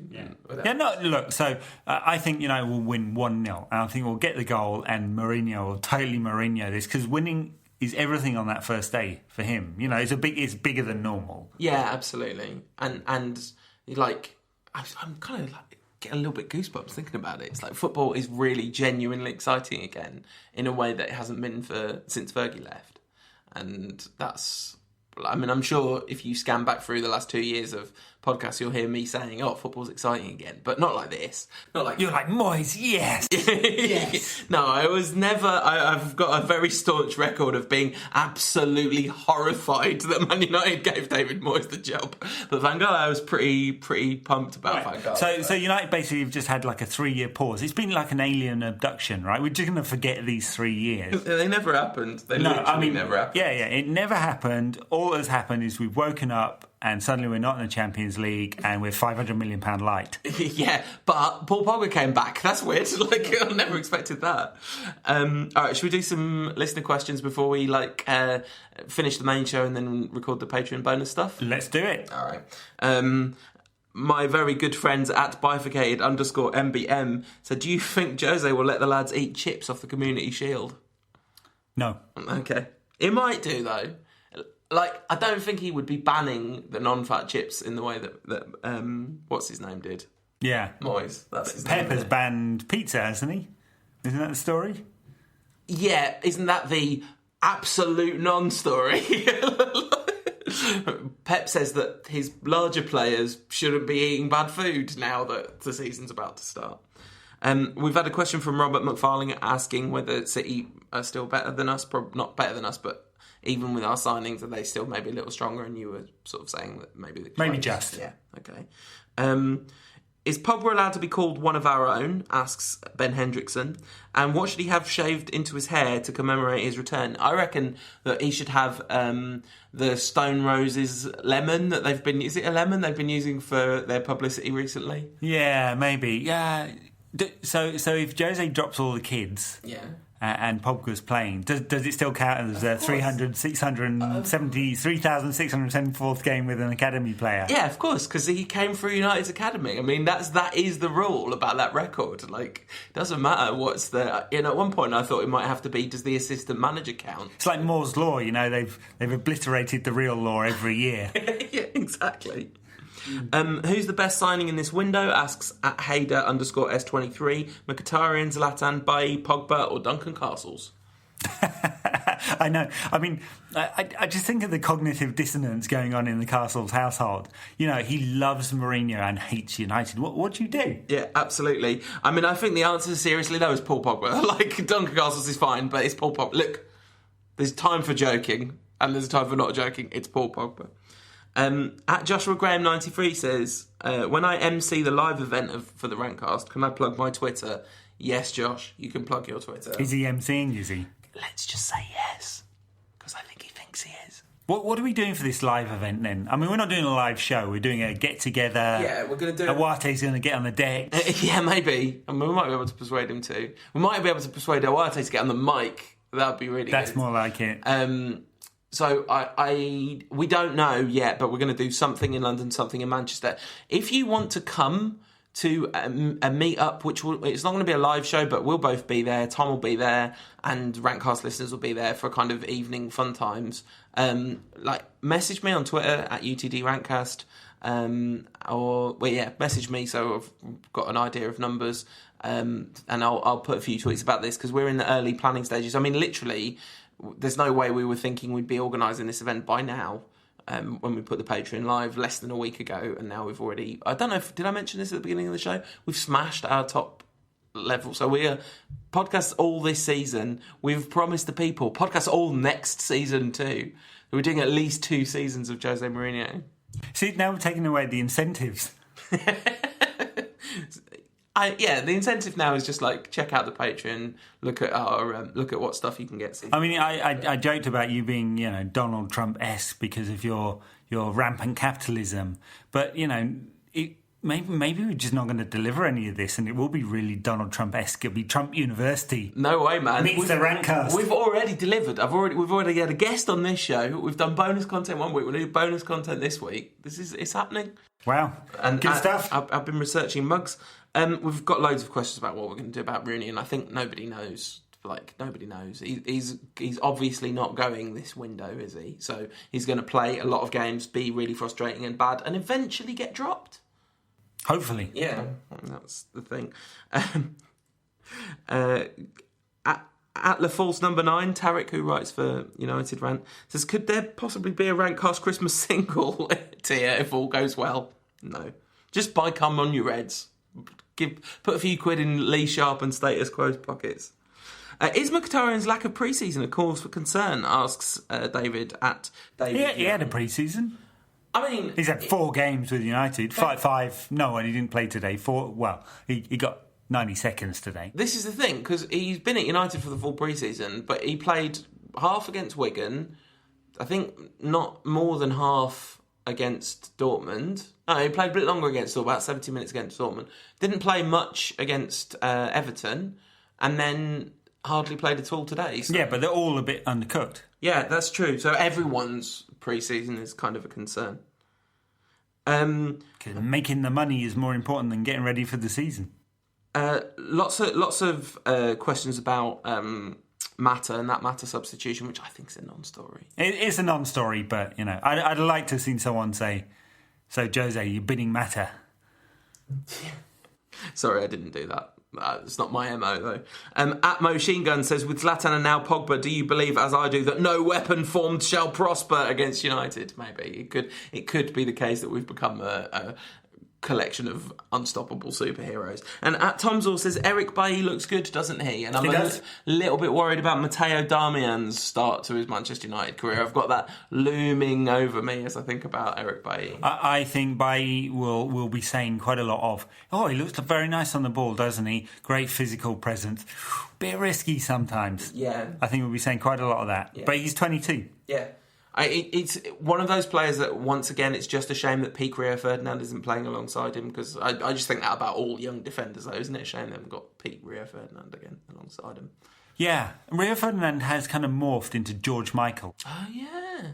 Look, so I think, we'll win 1-0. And I think we'll get the goal and Mourinho will totally Mourinho this because winning is everything on that first day for him. It's bigger than normal. Yeah, absolutely. And I'm kind of getting a little bit goosebumps thinking about it. It's like football is really genuinely exciting again in a way that it hasn't been since Fergie left. And that's I mean, I'm sure if you scan back through the last 2 years of podcasts, you'll hear me saying, "Oh, football's exciting again," but not like this. Not like You're like, Moyes, yes! yes. No, I was never. I've got a very staunch record of being absolutely horrified that Man United gave David Moyes the job. But Van Gaal, I was pretty pumped about Van Gaal. So United basically have just had like a 3-year pause. It's been like an alien abduction, right? We're just going to forget these 3 years. They never happened. They literally never happened. Yeah, it never happened. All that's happened is we've woken up and suddenly we're not in the Champions League and we're £500 million light. Yeah, but Paul Pogba came back. That's weird. Like, I never expected that. All right, should we do some listener questions before we finish the main show and then record the Patreon bonus stuff? Let's do it. All right. My very good friends at bifurcated_MBM said, do you think Jose will let the lads eat chips off the Community Shield? No. Okay. It might do, though. Like, I don't think he would be banning the non-fat chips in the way that what's his name did. Yeah. Moyes. That's his name. Pep has banned pizza, hasn't he? Isn't that the story? Yeah, isn't that the absolute non-story? Pep says that his larger players shouldn't be eating bad food now that the season's about to start. We've had a question from Robert McFarlane asking whether City are still better than us. Not better than us, but even with our signings, are they still maybe a little stronger? And you were sort of saying that maybe just. Yeah, okay. Is Pogba allowed to be called one of our own? Asks Ben Hendrickson. And what should he have shaved into his hair to commemorate his return? I reckon that he should have the Stone Roses lemon that they've been... Is it a lemon they've been using for their publicity recently? Yeah, maybe. Yeah. So if Jose drops all the kids... Yeah. And Pogba's playing, does it still count as a 3,674th game with an academy player? Yeah, of course, because he came through United's academy. I mean, that is the rule about that record. Like, it doesn't matter what's the... at one point I thought it might have to be, does the assistant manager count? It's like Moore's Law, they've obliterated the real law every year. Yeah, exactly. Who's the best signing in this window? Asks at Hader_S23. Mkhitaryan, Zlatan, Bailly, Pogba or Duncan Castles? I know. I mean, I just think of the cognitive dissonance going on in the Castles household. He loves Mourinho and hates United. What do you do? Yeah, absolutely. I mean, I think the answer seriously though is Paul Pogba. Like, Duncan Castles is fine, but it's Paul Pogba. Look, there's time for joking and there's time for not joking. It's Paul Pogba. At Joshua Graham 93 says, when I MC the live event for the Rantcast, can I plug my Twitter? Yes, Josh, you can plug your Twitter. Is he MCing, is he? Let's just say yes, because I think he thinks he is. What are we doing for this live event then? I mean, we're not doing a live show. We're doing a get-together. Yeah, we're going to do... Awate's going to get on the deck. Yeah, maybe. I mean, we might be able to persuade him to. We might be able to persuade Awate to get on the mic. That would be really That's good. more like it. So we don't know yet, but we're going to do something in London, something in Manchester. If you want to come to a meet-up, it's not going to be a live show, but we'll both be there. Tom will be there, and Rantcast listeners will be there for kind of evening fun times. Message me on Twitter at UTD Rantcast, message me so I've got an idea of numbers. And I'll put a few tweets about this because we're in the early planning stages. I mean, literally, there's no way we were thinking we'd be organising this event by now. When we put the Patreon live less than a week ago, and now we've already... I don't know did I mention this at the beginning of the show? We've smashed our top level. So we're podcasts all this season. We've promised the people podcasts all next season too. We're doing at least 2 seasons of Jose Mourinho. See, now we're taking away the incentives. The incentive now is just like check out the Patreon, look at what stuff you can get. I mean, I joked about you being Donald Trump-esque because of your rampant capitalism, but maybe we're just not going to deliver any of this, and it will be really Donald Trump-esque. It'll be Trump University. No way, man. Meets the Rantcast. We've already delivered. We've already had a guest on this show. We've done bonus content one week. We're going to do bonus content this week. It's happening. Wow, and good stuff. I've been researching mugs. We've got loads of questions about what we're going to do about Rooney, and I think nobody knows. Nobody knows. He's obviously not going this window, is he? So he's going to play a lot of games, be really frustrating and bad, and eventually get dropped. Hopefully. Yeah, that's the thing. At La False number 9, Tarek, who writes for United Rant, says, could there possibly be a Rantcast Christmas single, Tia, if all goes well? No. Just buy Come On You Reds. Put a few quid in Lee Sharp and Status Quo's pockets. Is Mkhitaryan's lack of pre-season a cause for concern, asks David at David. He had a pre-season. I mean... He's had 4 games with United. 5. No, and he didn't play today. 4. Well, he got 90 seconds today. This is the thing, because he's been at United for the full pre-season, but he played half against Wigan, I think not more than half against Dortmund. No, he played a bit longer against Dortmund, about 70 minutes against Dortmund. Didn't play much against Everton, and then hardly played at all today. So. Yeah, but they're all a bit undercooked. Yeah, that's true. So everyone's pre-season is kind of a concern. 'Cause making the money is more important than getting ready for the season. Lots of questions about Mata and that Mata substitution, which I think is a non-story. It's a non-story, but I'd like to have seen someone say, "So Jose, you're bidding Mata." Sorry, I didn't do that. It's not my MO though. At Machine Gun says, with Zlatan and now Pogba, do you believe, as I do, that no weapon formed shall prosper against United? Maybe it could be the case that we've become a collection of unstoppable superheroes. And at Tomzor says, Eric Bailly looks good, doesn't he? And I'm a little bit worried about Matteo Darmian's start to his Manchester United career. I've got that looming over me as I think about Eric Bailly. I think Bailly will be saying quite a lot of, he looks very nice on the ball, doesn't he? Great physical presence. Bit risky sometimes. Yeah. I think we'll be saying quite a lot of that. Yeah. But he's 22. Yeah. It's one of those players that, once again, it's just a shame that Pique Rio Ferdinand isn't playing alongside him, because I just think that about all young defenders, though, isn't it? A shame they haven't got Pique Rio Ferdinand again alongside him. Yeah, Rio Ferdinand has kind of morphed into George Michael. Oh, yeah.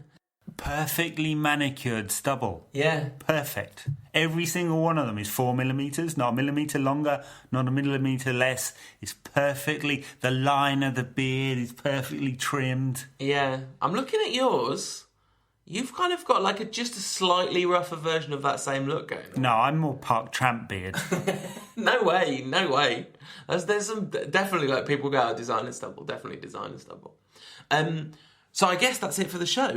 Perfectly manicured stubble. Yeah. Perfect. Every single one of them is 4mm, not a millimetre longer, not a millimetre less. It's perfectly, the line of the beard is perfectly trimmed. Yeah. I'm looking at yours. You've kind of got just a slightly rougher version of that same look going on. No, I'm more Park Tramp beard. No way. There's some, definitely people go, designer stubble, definitely designer stubble. So I guess that's it for the show.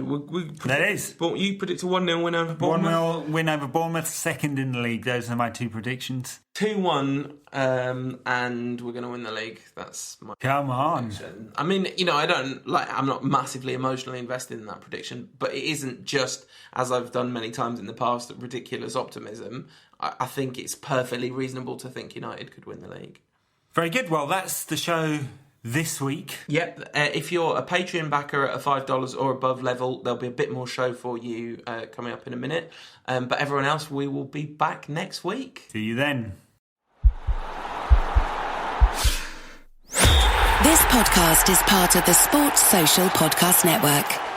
That is. You predict a 1-0 win over Bournemouth? 1-0 win over Bournemouth, second in the league. Those are my 2 predictions. 2-1, and we're going to win the league. That's my Come on. prediction. I mean, I'm not massively emotionally invested in that prediction, but it isn't just, as I've done many times in the past, ridiculous optimism. I think it's perfectly reasonable to think United could win the league. Very good. Well, that's the show this week. Yep. If you're a Patreon backer at a $5 or above level, there'll be a bit more show for you coming up in a minute. But everyone else, we will be back next week. See you then. This podcast is part of the Sports Social Podcast Network.